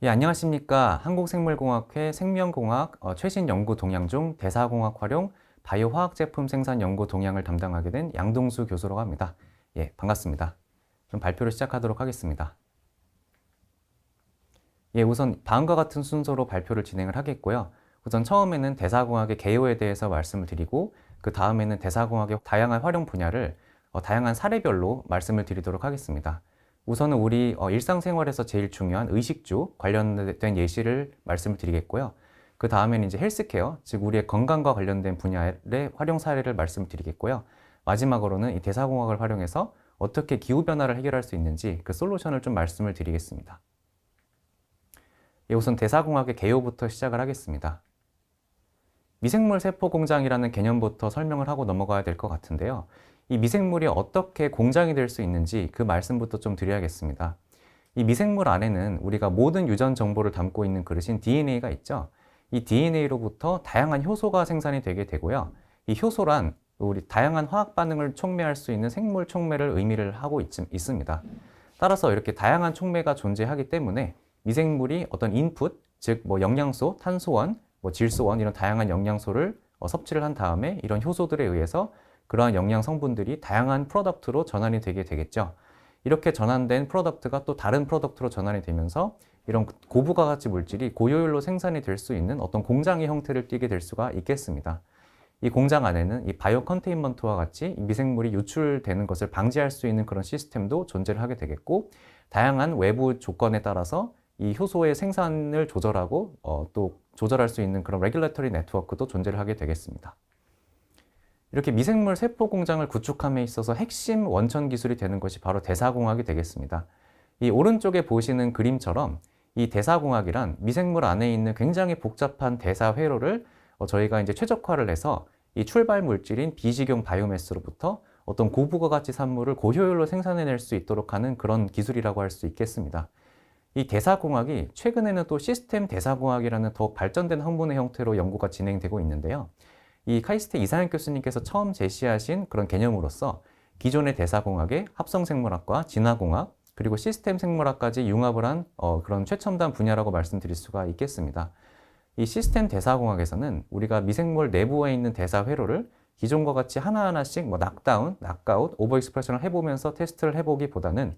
예, 안녕하십니까. 한국생물공학회 생명공학 최신 연구 동향 중 대사공학 활용 바이오 화학 제품 생산 연구 동향을 담당하게 된 양동수 교수라고 합니다. 예, 반갑습니다. 그럼 발표를 시작하도록 하겠습니다. 예, 우선 다음과 같은 순서로 발표를 진행을 하겠고요. 우선 처음에는 대사공학의 개요에 대해서 말씀을 드리고, 그 다음에는 대사공학의 다양한 활용 분야를 다양한 사례별로 말씀을 드리도록 하겠습니다. 우선은 우리 일상생활에서 제일 중요한 의식주 관련된 예시를 말씀을 드리겠고요. 그 다음에는 이제 헬스케어, 즉 우리의 건강과 관련된 분야의 활용 사례를 말씀을 드리겠고요. 마지막으로는 이 대사공학을 활용해서 어떻게 기후변화를 해결할 수 있는지 그 솔루션을 좀 말씀을 드리겠습니다. 예, 우선 대사공학의 개요부터 시작을 하겠습니다. 미생물 세포 공장이라는 개념부터 설명을 하고 넘어가야 될 것 같은데요. 이 미생물이 어떻게 공장이 될 수 있는지 그 말씀부터 좀 드려야겠습니다. 이 미생물 안에는 우리가 모든 유전 정보를 담고 있는 그릇인 DNA가 있죠. 이 DNA로부터 다양한 효소가 생산이 되게 되고요. 이 효소란 우리 다양한 화학 반응을 촉매할 수 있는 생물 촉매를 의미를 하고 있습니다. 따라서 이렇게 다양한 촉매가 존재하기 때문에 미생물이 어떤 인풋, 즉 영양소, 탄소원, 질소원 이런 다양한 영양소를 섭취를 한 다음에 이런 효소들에 의해서 그러한 영양 성분들이 다양한 프로덕트로 전환이 되게 되겠죠. 이렇게 전환된 프로덕트가 또 다른 프로덕트로 전환이 되면서 이런 고부가 가치 물질이 고효율로 생산이 될 수 있는 어떤 공장의 형태를 띠게 될 수가 있겠습니다. 이 공장 안에는 이 바이오 컨테인먼트와 같이 미생물이 유출되는 것을 방지할 수 있는 그런 시스템도 존재를 하게 되겠고, 다양한 외부 조건에 따라서 이 효소의 생산을 조절하고 또 조절할 수 있는 그런 레귤레터리 네트워크도 존재를 하게 되겠습니다. 이렇게 미생물 세포 공장을 구축함에 있어서 핵심 원천 기술이 되는 것이 바로 대사공학이 되겠습니다. 이 오른쪽에 보시는 그림처럼 이 대사공학이란 미생물 안에 있는 굉장히 복잡한 대사 회로를 저희가 이제 최적화를 해서 이 출발 물질인 비식용 바이오매스로부터 어떤 고부가가치 산물을 고효율로 생산해낼 수 있도록 하는 그런 기술이라고 할 수 있겠습니다. 이 대사공학이 최근에는 또 시스템 대사공학이라는 더욱 발전된 학문의 형태로 연구가 진행되고 있는데요. 이 카이스트 이상혁 교수님께서 처음 제시하신 그런 개념으로서 기존의 대사공학의 합성생물학과 진화공학, 그리고 시스템 생물학까지 융합을 한 그런 최첨단 분야라고 말씀드릴 수가 있겠습니다. 이 시스템 대사공학에서는 우리가 미생물 내부에 있는 대사 회로를 기존과 같이 하나하나씩 낙다운, 낙아웃, 오버익스프레션을 해보면서 테스트를 해보기보다는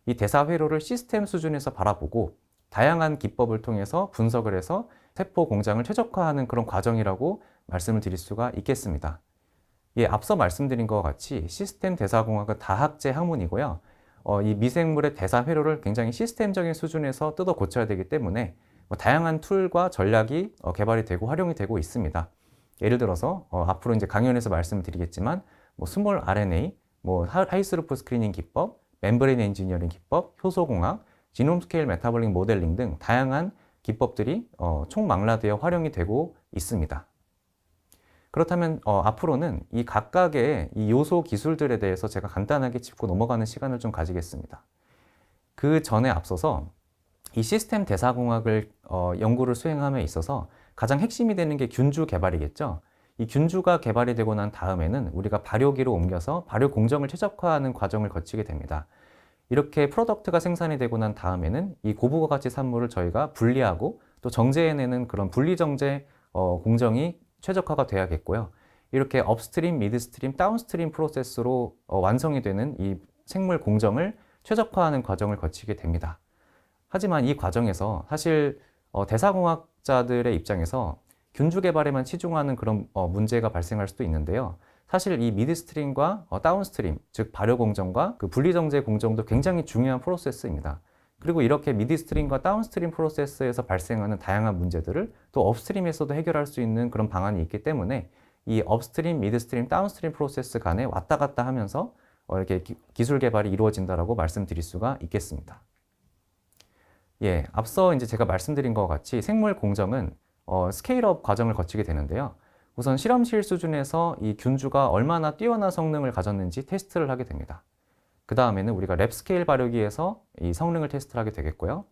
이 대사 회로를 시스템 수준에서 바라보고 다양한 기법을 통해서 분석을 해서 세포 공장을 최적화하는 그런 과정이라고 말씀을 드릴 수가 있겠습니다. 예, 앞서 말씀드린 것과 같이 시스템 대사공학은 다학제 학문이고요. 이 미생물의 대사 회로를 굉장히 시스템적인 수준에서 뜯어 고쳐야 되기 때문에 다양한 툴과 전략이 개발이 되고 활용이 되고 있습니다. 예를 들어서 앞으로 이제 강연에서 말씀을 드리겠지만 스몰 RNA, 하이스루프 스크리닝 기법, 멤브레인 엔지니어링 기법, 효소공학, 지놈 스케일 메타볼릭 모델링 등 다양한 기법들이 총망라되어 활용이 되고 있습니다. 그렇다면 앞으로는 이 각각의 이 요소 기술들에 대해서 제가 간단하게 짚고 넘어가는 시간을 좀 가지겠습니다. 그 전에 앞서서 이 시스템 대사공학을 연구를 수행함에 있어서 가장 핵심이 되는 게 균주 개발이겠죠. 이 균주가 개발이 되고 난 다음에는 우리가 발효기로 옮겨서 발효 공정을 최적화하는 과정을 거치게 됩니다. 이렇게 프로덕트가 생산이 되고 난 다음에는 이 고부가 가치 산물을 저희가 분리하고 또 정제해내는 그런 분리정제 공정이 최적화가 돼야겠고요. 이렇게 업스트림, 미드스트림, 다운스트림 프로세스로 완성이 되는 이 생물 공정을 최적화하는 과정을 거치게 됩니다. 하지만 이 과정에서 사실 대사공학자들의 입장에서 균주 개발에만 치중하는 그런 문제가 발생할 수도 있는데요. 사실 이 미드스트림과 다운스트림, 즉 발효 공정과 그 분리정제 공정도 굉장히 중요한 프로세스입니다. 그리고 이렇게 미드스트림과 다운스트림 프로세스에서 발생하는 다양한 문제들을 또 업스트림에서도 해결할 수 있는 그런 방안이 있기 때문에 이 업스트림, 미드스트림, 다운스트림 프로세스 간에 왔다 갔다 하면서 이렇게 기술 개발이 이루어진다라고 말씀드릴 수가 있겠습니다. 예, 앞서 이제 제가 말씀드린 것과 같이 생물 공정은 스케일업 과정을 거치게 되는데요. 우선 실험실 수준에서 이 균주가 얼마나 뛰어난 성능을 가졌는지 테스트를 하게 됩니다. 그 다음에는 우리가 랩 스케일 발효기에서 이 성능을 테스트를 하게 되겠고요.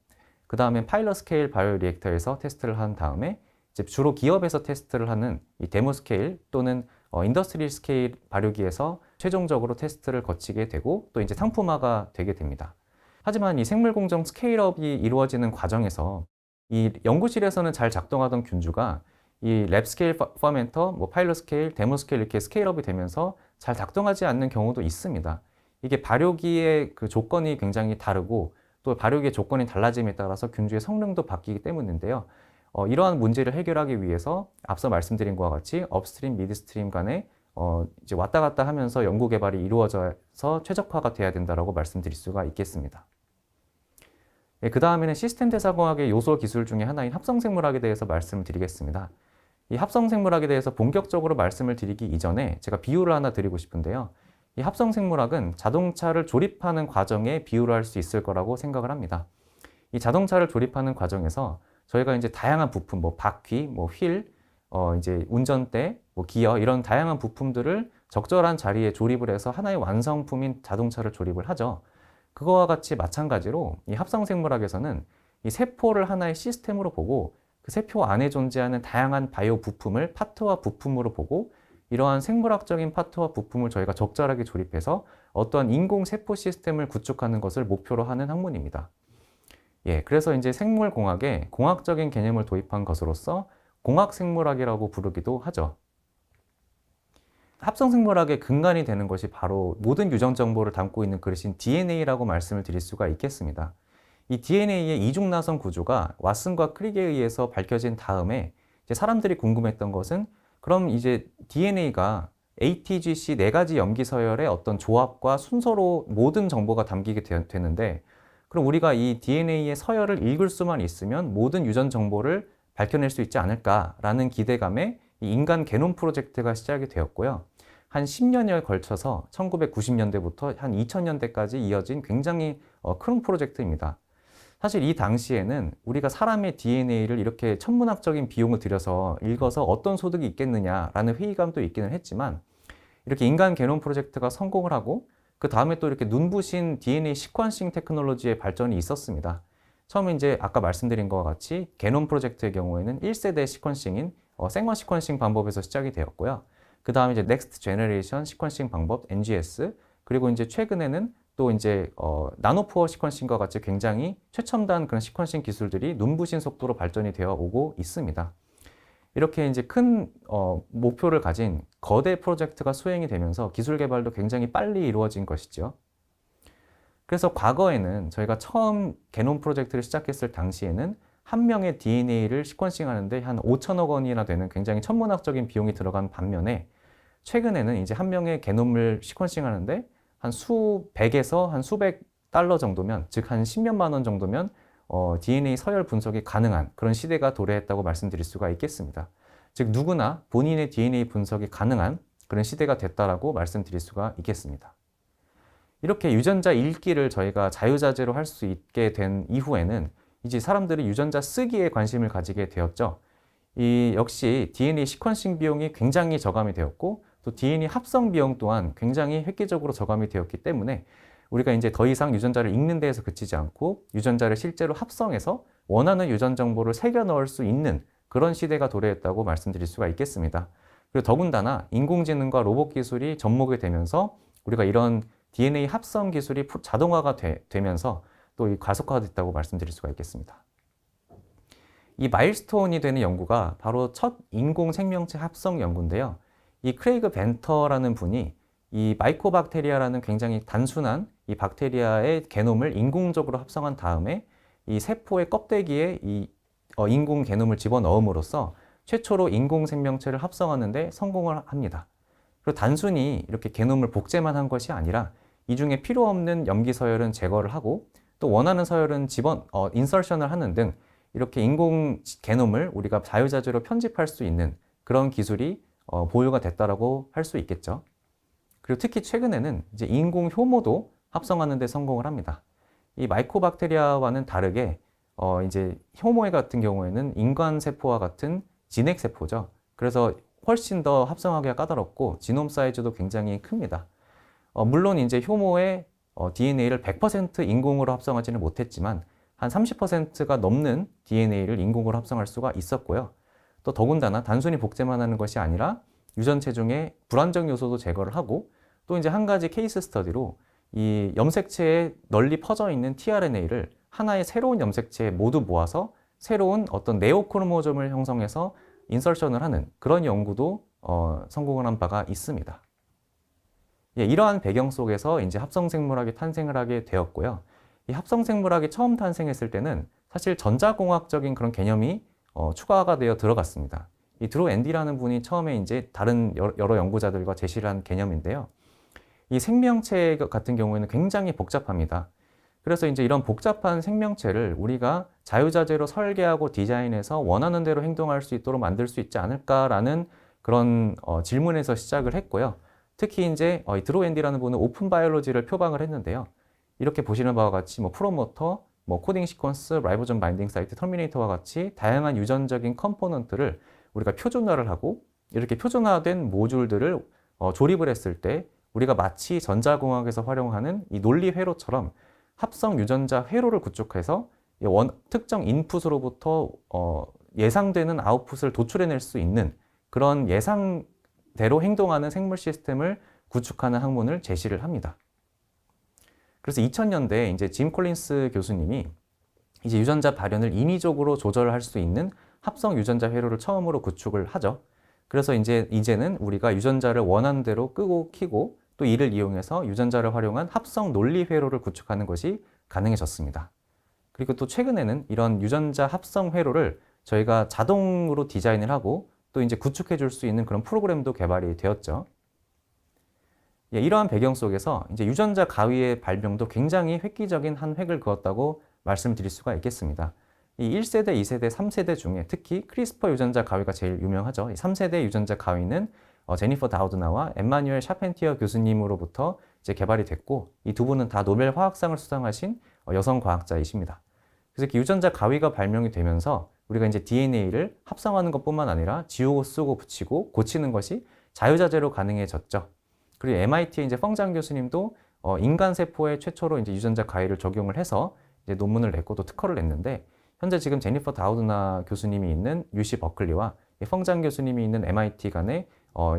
그 다음에 파일럿 스케일 바이오 리액터에서 테스트를 한 다음에 이제 주로 기업에서 테스트를 하는 이 데모 스케일 또는 인더스트리 스케일 발효기에서 최종적으로 테스트를 거치게 되고 또 이제 상품화가 되게 됩니다. 하지만 이 생물 공정 스케일업이 이루어지는 과정에서 이 연구실에서는 잘 작동하던 균주가 이 랩 스케일 퍼멘터, 뭐 파일럿 스케일, 데모 스케일 이렇게 스케일업이 되면서 잘 작동하지 않는 경우도 있습니다. 이게 발효기의 그 조건이 굉장히 다르고 또 발효기의 조건이 달라짐에 따라서 균주의 성능도 바뀌기 때문인데요. 이러한 문제를 해결하기 위해서 앞서 말씀드린 것과 같이 업스트림, 미드스트림 간에 이제 왔다 갔다 하면서 연구 개발이 이루어져서 최적화가 돼야 된다고 말씀드릴 수가 있겠습니다. 예, 그 다음에는 시스템 대사공학의 요소 기술 중에 하나인 합성생물학에 대해서 말씀을 드리겠습니다. 이 합성생물학에 대해서 본격적으로 말씀을 드리기 이전에 제가 비유를 하나 드리고 싶은데요. 이 합성생물학은 자동차를 조립하는 과정에 비유를 할 수 있을 거라고 생각을 합니다. 이 자동차를 조립하는 과정에서 저희가 이제 다양한 부품, 뭐 바퀴, 뭐 휠, 이제 운전대, 뭐 기어 이런 다양한 부품들을 적절한 자리에 조립을 해서 하나의 완성품인 자동차를 조립을 하죠. 그거와 같이 마찬가지로 이 합성생물학에서는 이 세포를 하나의 시스템으로 보고 그 세포 안에 존재하는 다양한 바이오 부품을 파트와 부품으로 보고 이러한 생물학적인 파트와 부품을 저희가 적절하게 조립해서 어떠한 인공 세포 시스템을 구축하는 것을 목표로 하는 학문입니다. 예, 그래서 이제 생물공학에 공학적인 개념을 도입한 것으로서 공학생물학이라고 부르기도 하죠. 합성생물학의 근간이 되는 것이 바로 모든 유전 정보를 담고 있는 그릇인 DNA라고 말씀을 드릴 수가 있겠습니다. 이 DNA의 이중나선 구조가 왓슨과 크릭에 의해서 밝혀진 다음에 이제 사람들이 궁금했던 것은 그럼 이제 DNA가 ATGC 네 가지 염기 서열의 어떤 조합과 순서로 모든 정보가 담기게 되는데 그럼 우리가 이 DNA의 서열을 읽을 수만 있으면 모든 유전 정보를 밝혀낼 수 있지 않을까라는 기대감에 이 인간 게놈 프로젝트가 시작이 되었고요. 한 10년여에 걸쳐서 1990년대부터 한 2000년대까지 이어진 굉장히 큰 프로젝트입니다. 사실 이 당시에는 우리가 사람의 DNA를 이렇게 천문학적인 비용을 들여서 읽어서 어떤 소득이 있겠느냐라는 회의감도 있기는 했지만 이렇게 인간 게놈 프로젝트가 성공을 하고 그 다음에 또 이렇게 눈부신 DNA 시퀀싱 테크놀로지의 발전이 있었습니다. 처음에 이제 아까 말씀드린 것과 같이 게놈 프로젝트의 경우에는 1세대 시퀀싱인 생화 시퀀싱 방법에서 시작이 되었고요. 그 다음에 이제 넥스트 제너레이션 시퀀싱 방법 NGS 그리고 이제 최근에는 또 이제 나노푸어 시퀀싱과 같이 굉장히 최첨단 그런 시퀀싱 기술들이 눈부신 속도로 발전이 되어 오고 있습니다. 이렇게 이제 큰 목표를 가진 거대 프로젝트가 수행이 되면서 기술 개발도 굉장히 빨리 이루어진 것이죠. 그래서 과거에는 저희가 처음 게놈 프로젝트를 시작했을 당시에는 한 명의 DNA를 시퀀싱 하는데 한 5천억 원이나 되는 굉장히 천문학적인 비용이 들어간 반면에 최근에는 이제 한 명의 게놈을 시퀀싱 하는데 한 수백에서 한 수백 달러 정도면, 즉 한 10몇만 원 정도면 DNA 서열 분석이 가능한 그런 시대가 도래했다고 말씀드릴 수가 있겠습니다. 즉 누구나 본인의 DNA 분석이 가능한 그런 시대가 됐다라고 말씀드릴 수가 있겠습니다. 이렇게 유전자 읽기를 저희가 자유자재로 할 수 있게 된 이후에는 이제 사람들이 유전자 쓰기에 관심을 가지게 되었죠. 이 역시 DNA 시퀀싱 비용이 굉장히 저감이 되었고 또 DNA 합성 비용 또한 굉장히 획기적으로 저감이 되었기 때문에 우리가 이제 더 이상 유전자를 읽는 데에서 그치지 않고 유전자를 실제로 합성해서 원하는 유전 정보를 새겨 넣을 수 있는 그런 시대가 도래했다고 말씀드릴 수가 있겠습니다. 그리고 더군다나 인공지능과 로봇 기술이 접목이 되면서 우리가 이런 DNA 합성 기술이 자동화가 되면서 또 이 가속화됐다고 말씀드릴 수가 있겠습니다. 이 마일스톤이 되는 연구가 바로 첫 인공 생명체 합성 연구인데요. 이 크레이그 벤터라는 분이 이 마이코박테리아라는 굉장히 단순한 이 박테리아의 게놈을 인공적으로 합성한 다음에 이 세포의 껍데기에 이 인공 게놈을 집어넣음으로써 최초로 인공 생명체를 합성하는데 성공을 합니다. 그리고 단순히 이렇게 게놈을 복제만 한 것이 아니라 이 중에 필요 없는 염기 서열은 제거를 하고 또 원하는 서열은 인설션을 하는 등 이렇게 인공 게놈을 우리가 자유자재로 편집할 수 있는 그런 기술이 보유가 됐다라고 할 수 있겠죠. 그리고 특히 최근에는 이제 인공 효모도 합성하는 데 성공을 합니다. 이 마이코박테리아와는 다르게 이제 효모 같은 경우에는 인간 세포와 같은 진핵 세포죠. 그래서 훨씬 더 합성하기가 까다롭고 지놈 사이즈도 굉장히 큽니다. 물론 이제 효모의 DNA를 100% 인공으로 합성하지는 못했지만 한 30%가 넘는 DNA를 인공으로 합성할 수가 있었고요. 또 더군다나 단순히 복제만 하는 것이 아니라 유전체 중에 불안정 요소도 제거를 하고 또 이제 한 가지 케이스 스터디로 이 염색체에 널리 퍼져 있는 tRNA를 하나의 새로운 염색체에 모두 모아서 새로운 어떤 네오크로모점을 형성해서 인설션을 하는 그런 연구도 성공을 한 바가 있습니다. 예, 이러한 배경 속에서 이제 합성생물학이 탄생을 하게 되었고요. 이 합성생물학이 처음 탄생했을 때는 사실 전자공학적인 그런 개념이 추가가 되어 들어갔습니다. 이 드루 앤디라는 분이 처음에 이제 다른 여러 연구자들과 제시를 한 개념인데요. 이 생명체 같은 경우에는 굉장히 복잡합니다. 그래서 이제 이런 복잡한 생명체를 우리가 자유자재로 설계하고 디자인해서 원하는 대로 행동할 수 있도록 만들 수 있지 않을까라는 그런 질문에서 시작을 했고요. 특히 이제 이 드루 앤디라는 분은 오픈 바이올로지를 표방을 했는데요. 이렇게 보시는 바와 같이 뭐 프로모터, 뭐 코딩 시퀀스, 라이보존 바인딩 사이트, 터미네이터와 같이 다양한 유전적인 컴포넌트를 우리가 표준화를 하고 이렇게 표준화된 모듈들을 조립을 했을 때 우리가 마치 전자공학에서 활용하는 이 논리 회로처럼 합성 유전자 회로를 구축해서 특정 인풋으로부터 예상되는 아웃풋을 도출해낼 수 있는 그런 예상대로 행동하는 생물 시스템을 구축하는 학문을 제시를 합니다. 그래서 2000년대에 이제 짐 콜린스 교수님이 이제 유전자 발현을 인위적으로 조절할 수 있는 합성 유전자 회로를 처음으로 구축을 하죠. 그래서 이제는 우리가 유전자를 원하는 대로 끄고 켜고 또 이를 이용해서 유전자를 활용한 합성 논리 회로를 구축하는 것이 가능해졌습니다. 그리고 또 최근에는 이런 유전자 합성 회로를 저희가 자동으로 디자인을 하고 또 이제 구축해 줄 수 있는 그런 프로그램도 개발이 되었죠. 예, 이러한 배경 속에서 이제 유전자 가위의 발명도 굉장히 획기적인 한 획을 그었다고 말씀드릴 수가 있겠습니다. 이 1세대, 2세대, 3세대 중에 특히 크리스퍼 유전자 가위가 제일 유명하죠. 이 3세대 유전자 가위는 제니퍼 다우드나와 엠마뉴엘 샤펜티어 교수님으로부터 이제 개발이 됐고 이 두 분은 다 노벨 화학상을 수상하신 여성 과학자이십니다. 그래서 이렇게 유전자 가위가 발명이 되면서 우리가 이제 DNA를 합성하는 것뿐만 아니라 지우고 쓰고 붙이고 고치는 것이 자유자재로 가능해졌죠. 그리고 MIT의 이제 펑장 교수님도 인간 세포에 최초로 이제 유전자 가위를 적용을 해서 이제 논문을 냈고 또 특허를 냈는데 현재 지금 제니퍼 다우드나 교수님이 있는 UC 버클리와 펑장 교수님이 있는 MIT 간에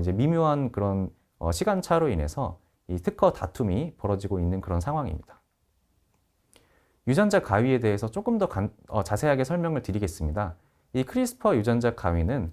이제 미묘한 그런 시간차로 인해서 이 특허 다툼이 벌어지고 있는 그런 상황입니다. 유전자 가위에 대해서 조금 더 자세하게 설명을 드리겠습니다. 이 크리스퍼 유전자 가위는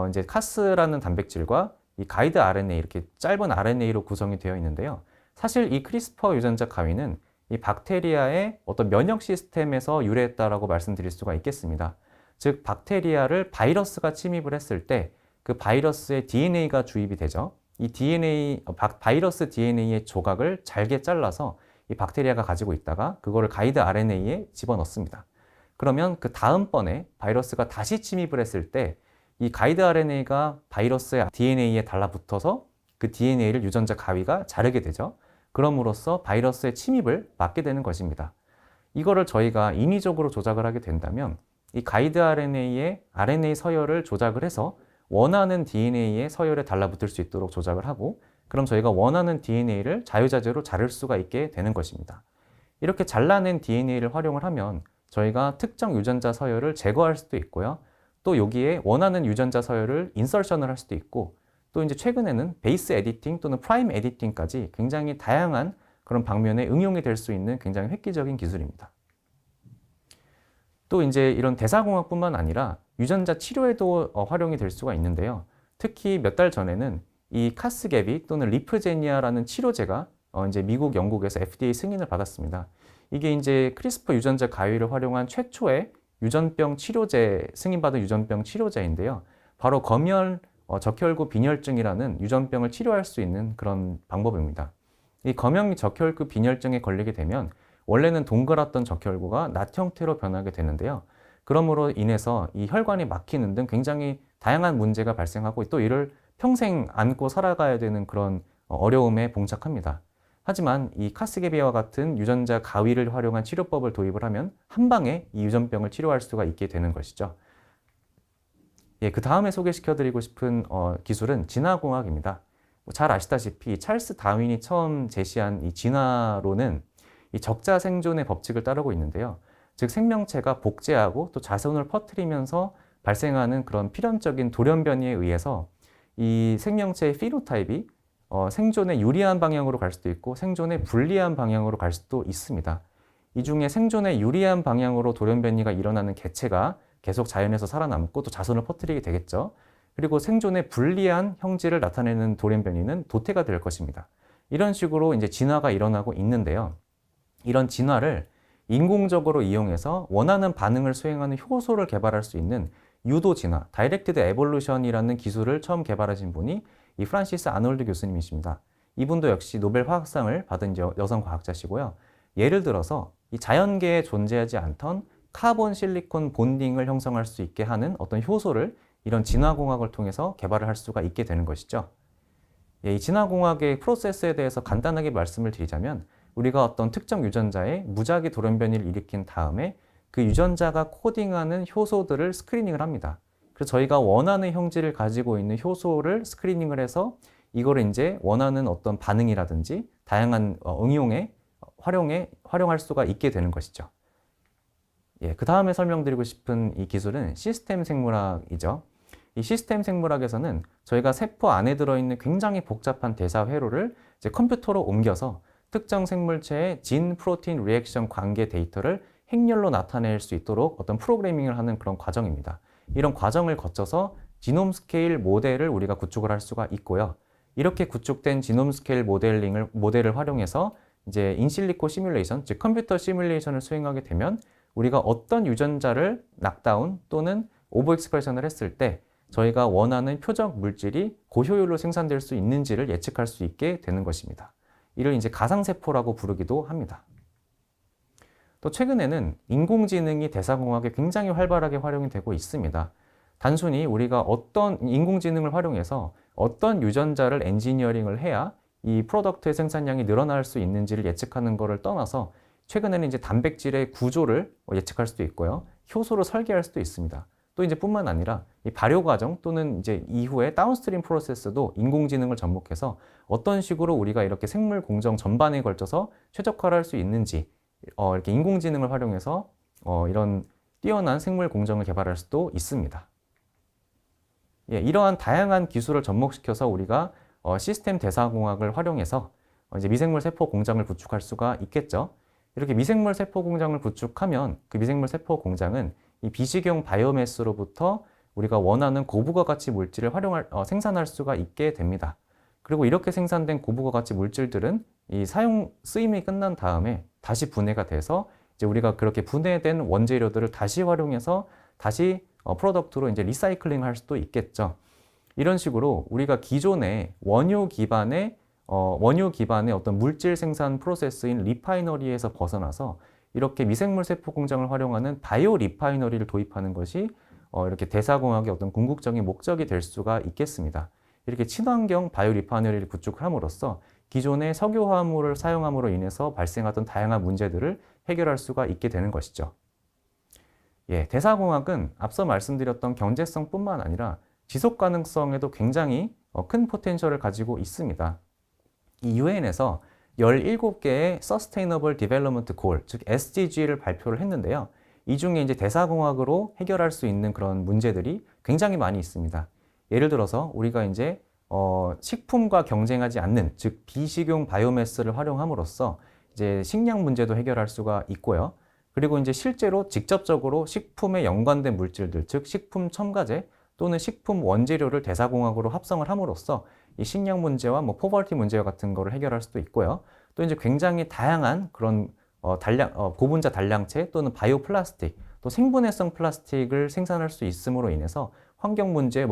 이제 카스라는 단백질과 이 가이드 RNA 이렇게 짧은 RNA로 구성이 되어 있는데요. 사실 이 크리스퍼 유전자 가위는 이 박테리아의 어떤 면역 시스템에서 유래했다라고 말씀드릴 수가 있겠습니다. 즉 박테리아를 바이러스가 침입을 했을 때 그 바이러스의 DNA가 주입이 되죠. 이 바이러스 DNA의 조각을 잘게 잘라서 이 박테리아가 가지고 있다가 그거를 가이드 RNA에 집어넣습니다. 그러면 그 다음번에 바이러스가 다시 침입을 했을 때 이 가이드 RNA가 바이러스의 DNA에 달라붙어서 그 DNA를 유전자 가위가 자르게 되죠. 그럼으로써 바이러스의 침입을 막게 되는 것입니다. 이거를 저희가 인위적으로 조작을 하게 된다면 이 가이드 RNA의 RNA 서열을 조작을 해서 원하는 DNA의 서열에 달라붙을 수 있도록 조작을 하고 그럼 저희가 원하는 DNA를 자유자재로 자를 수가 있게 되는 것입니다. 이렇게 잘라낸 DNA를 활용을 하면 저희가 특정 유전자 서열을 제거할 수도 있고요. 또 여기에 원하는 유전자 서열을 인설션을 할 수도 있고 또 이제 최근에는 베이스 에디팅 또는 프라임 에디팅까지 굉장히 다양한 그런 방면에 응용이 될 수 있는 굉장히 획기적인 기술입니다. 또 이제 이런 대사공학뿐만 아니라 유전자 치료에도 활용이 될 수가 있는데요. 특히 몇 달 전에는 이 카스게비 또는 리프제니아라는 치료제가 이제 미국, 영국에서 FDA 승인을 받았습니다. 이게 이제 크리스퍼 유전자 가위를 활용한 최초의 유전병 치료제, 승인받은 유전병 치료제인데요. 바로 검열 적혈구 빈혈증이라는 유전병을 치료할 수 있는 그런 방법입니다. 이 검열 적혈구 빈혈증에 걸리게 되면 원래는 동그랗던 적혈구가 낫 형태로 변하게 되는데요. 그러므로 인해서 이 혈관이 막히는 등 굉장히 다양한 문제가 발생하고 또 이를 평생 안고 살아가야 되는 그런 어려움에 봉착합니다. 하지만 이 카스게비와 같은 유전자 가위를 활용한 치료법을 도입을 하면 한 방에 이 유전병을 치료할 수가 있게 되는 것이죠. 예, 그 다음에 소개시켜드리고 싶은 기술은 진화공학입니다. 잘 아시다시피 찰스 다윈이 처음 제시한 이 진화론은 이 적자 생존의 법칙을 따르고 있는데요. 즉 생명체가 복제하고 또 자손을 퍼뜨리면서 발생하는 그런 필연적인 돌연변이에 의해서 이 생명체의 피노타입이 생존에 유리한 방향으로 갈 수도 있고 생존에 불리한 방향으로 갈 수도 있습니다. 이 중에 생존에 유리한 방향으로 돌연변이가 일어나는 개체가 계속 자연에서 살아남고 또 자손을 퍼뜨리게 되겠죠. 그리고 생존에 불리한 형질을 나타내는 돌연변이는 도태가 될 것입니다. 이런 식으로 이제 진화가 일어나고 있는데요. 이런 진화를 인공적으로 이용해서 원하는 반응을 수행하는 효소를 개발할 수 있는 유도 진화, 다이렉티드 에볼루션이라는 기술을 처음 개발하신 분이 이 프란시스 아놀드 교수님이십니다. 이분도 역시 노벨 화학상을 받은 여성 과학자시고요. 예를 들어서 이 자연계에 존재하지 않던 카본 실리콘 본딩을 형성할 수 있게 하는 어떤 효소를 이런 진화공학을 통해서 개발을 할 수가 있게 되는 것이죠. 이 진화공학의 프로세스에 대해서 간단하게 말씀을 드리자면 우리가 어떤 특정 유전자의 무작위 돌연변이를 일으킨 다음에 그 유전자가 코딩하는 효소들을 스크리닝을 합니다. 그래서 저희가 원하는 형질을 가지고 있는 효소를 스크리닝을 해서 이거를 이제 원하는 어떤 반응이라든지 다양한 응용에 활용할 수가 있게 되는 것이죠. 그 다음에 설명드리고 싶은 이 기술은 시스템 생물학이죠. 이 시스템 생물학에서는 저희가 세포 안에 들어있는 굉장히 복잡한 대사 회로를 이제 컴퓨터로 옮겨서 특정 생물체의 진 프로틴 리액션 관계 데이터를 행렬로 나타낼 수 있도록 어떤 프로그래밍을 하는 그런 과정입니다. 이런 과정을 거쳐서 지놈 스케일 모델을 우리가 구축을 할 수가 있고요. 이렇게 구축된 지놈 스케일 모델을 활용해서 이제 인실리코 시뮬레이션, 즉 컴퓨터 시뮬레이션을 수행하게 되면 우리가 어떤 유전자를 낙다운 또는 오버 익스프레션을 했을 때 저희가 원하는 표적 물질이 고효율로 생산될 수 있는지를 예측할 수 있게 되는 것입니다. 이를 이제 가상세포라고 부르기도 합니다. 또 최근에는 인공지능이 대사공학에 굉장히 활발하게 활용이 되고 있습니다. 단순히 우리가 어떤 인공지능을 활용해서 어떤 유전자를 엔지니어링을 해야 이 프로덕트의 생산량이 늘어날 수 있는지를 예측하는 것을 떠나서 최근에는 이제 단백질의 구조를 예측할 수도 있고요. 효소를 설계할 수도 있습니다. 또 이제 뿐만 아니라 이 발효 과정 또는 이제 이후에 다운스트림 프로세스도 인공지능을 접목해서 어떤 식으로 우리가 이렇게 생물 공정 전반에 걸쳐서 최적화를 할 수 있는지 이렇게 인공지능을 활용해서 이런 뛰어난 생물 공정을 개발할 수도 있습니다. 이러한 다양한 기술을 접목시켜서 우리가 시스템 대사공학을 활용해서 이제 미생물 세포 공장을 구축할 수가 있겠죠. 이렇게 미생물 세포 공장을 구축하면 그 미생물 세포 공장은 이 비식용 바이오매스로부터 우리가 원하는 고부가 가치 물질을 생산할 수가 있게 됩니다. 그리고 이렇게 생산된 고부가 가치 물질들은 이 쓰임이 끝난 다음에 다시 분해가 돼서 이제 우리가 그렇게 분해된 원재료들을 다시 활용해서 다시 프로덕트로 이제 리사이클링 할 수도 있겠죠. 이런 식으로 우리가 기존의 원유 기반의 어떤 물질 생산 프로세스인 리파이너리에서 벗어나서 이렇게 미생물 세포 공장을 활용하는 바이오 리파이너리를 도입하는 것이 이렇게 대사공학의 어떤 궁극적인 목적이 될 수가 있겠습니다. 이렇게 친환경 바이오 리파이너리를 구축함으로써 기존의 석유 화합물을 사용함으로 인해서 발생하던 다양한 문제들을 해결할 수가 있게 되는 것이죠. 대사공학은 앞서 말씀드렸던 경제성뿐만 아니라 지속 가능성에도 굉장히 큰 포텐셜을 가지고 있습니다. 이 유엔에서 17개의 Sustainable Development Goal, 즉 SDG를 발표를 했는데요. 이 중에 이제 대사공학으로 해결할 수 있는 그런 문제들이 굉장히 많이 있습니다. 예를 들어서 우리가 이제 식품과 경쟁하지 않는, 즉 비식용 바이오매스를 활용함으로써 이제 식량 문제도 해결할 수가 있고요. 그리고 이제 실제로 직접적으로 식품에 연관된 물질들, 즉 식품 첨가제 또는 식품 원재료를 대사공학으로 합성을 함으로써 이 식량 문제와 포버티 문제와 같은 거를 해결할 수도 있고요. 또 이제 굉장히 다양한 그런 고분자 단량체 또는 바이오 플라스틱, 또 생분해성 플라스틱을 생산할 수 있음으로 인해서 환경 문제,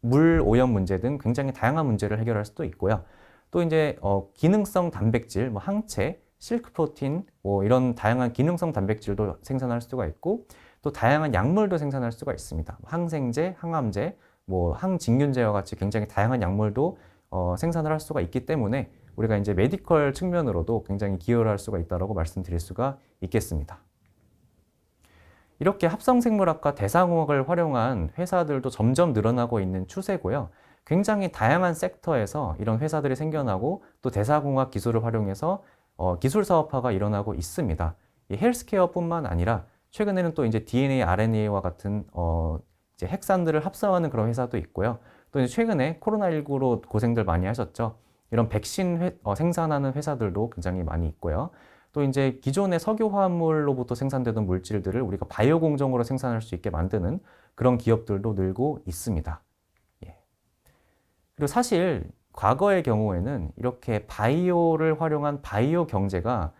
물 오염 문제 등 굉장히 다양한 문제를 해결할 수도 있고요. 또 이제 기능성 단백질, 항체, 실크 프로틴, 이런 다양한 기능성 단백질도 생산할 수가 있고, 또 다양한 약물도 생산할 수가 있습니다. 항생제, 항암제, 항직균제와 같이 굉장히 다양한 약물도 생산을 할 수가 있기 때문에 우리가 이제 메디컬 측면으로도 굉장히 기여를 할 수가 있다고 말씀드릴 수가 있겠습니다. 이렇게 합성생물학과 대사공학을 활용한 회사들도 점점 늘어나고 있는 추세고요. 굉장히 다양한 섹터에서 이런 회사들이 생겨나고 또 대사공학 기술을 활용해서 기술 사업화가 일어나고 있습니다. 이 헬스케어뿐만 아니라 최근에는 또 이제 DNA, RNA와 같은 이제 핵산들을 합성하는 그런 회사도 있고요. 또 이제 최근에 코로나19로 고생들 많이 하셨죠. 이런 백신 생산하는 회사들도 굉장히 많이 있고요. 또 이제 기존의 석유 화합물로부터 생산되던 물질들을 우리가 바이오 공정으로 생산할 수 있게 만드는 그런 기업들도 늘고 있습니다. 예. 그리고 사실 과거의 경우에는 이렇게 바이오를 활용한 바이오 경제가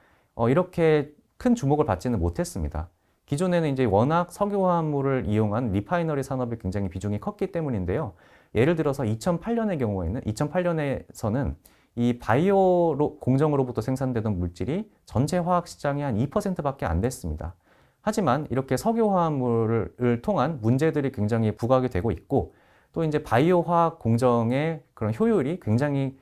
이렇게 큰 주목을 받지는 못했습니다. 기존에는 이제 워낙 석유화합물을 이용한 리파이너리 산업이 굉장히 비중이 컸기 때문인데요. 예를 들어서 2008년에서는 이 바이오 공정으로부터 생산되던 물질이 전체 화학 시장의 한 2%밖에 안 됐습니다. 하지만 이렇게 석유화합물을 통한 문제들이 굉장히 부각이 되고 있고, 또 이제 바이오 화학 공정의 그런 효율이 굉장히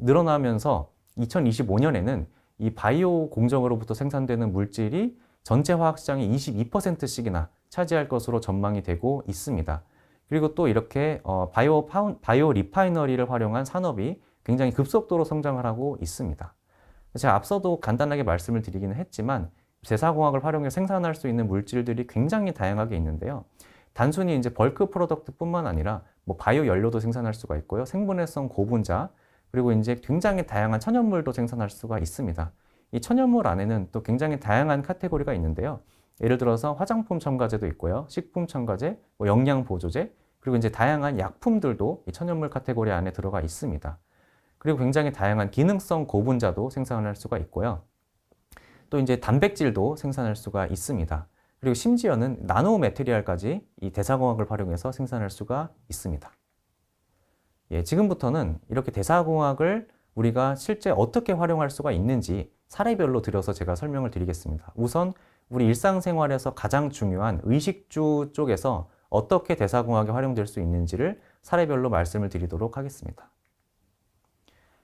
늘어나면서 2025년에는 이 바이오 공정으로부터 생산되는 물질이 전체 화학 시장의 22%씩이나 차지할 것으로 전망이 되고 있습니다. 그리고 또 이렇게 바이오 리파이너리를 활용한 산업이 굉장히 급속도로 성장을 하고 있습니다. 제가 앞서도 간단하게 말씀을 드리기는 했지만 대사공학을 활용해 생산할 수 있는 물질들이 굉장히 다양하게 있는데요. 단순히 이제 벌크 프로덕트뿐만 아니라 뭐 바이오 연료도 생산할 수가 있고요. 생분해성 고분자, 그리고 이제 굉장히 다양한 천연물도 생산할 수가 있습니다. 이 천연물 안에는 또 굉장히 다양한 카테고리가 있는데요. 예를 들어서 화장품 첨가제도 있고요. 식품 첨가제, 뭐 영양 보조제, 그리고 이제 다양한 약품들도 이 천연물 카테고리 안에 들어가 있습니다. 그리고 굉장히 다양한 기능성 고분자도 생산할 수가 있고요. 또 이제 단백질도 생산할 수가 있습니다. 그리고 심지어는 나노 매테리얼까지 이 대사공학을 활용해서 생산할 수가 있습니다. 예, 지금부터는 이렇게 대사공학을 우리가 실제 어떻게 활용할 수가 있는지 사례별로 들여서 제가 설명을 드리겠습니다. 우선 우리 일상생활에서 가장 중요한 의식주 쪽에서 어떻게 대사공학이 활용될 수 있는지를 사례별로 말씀을 드리도록 하겠습니다.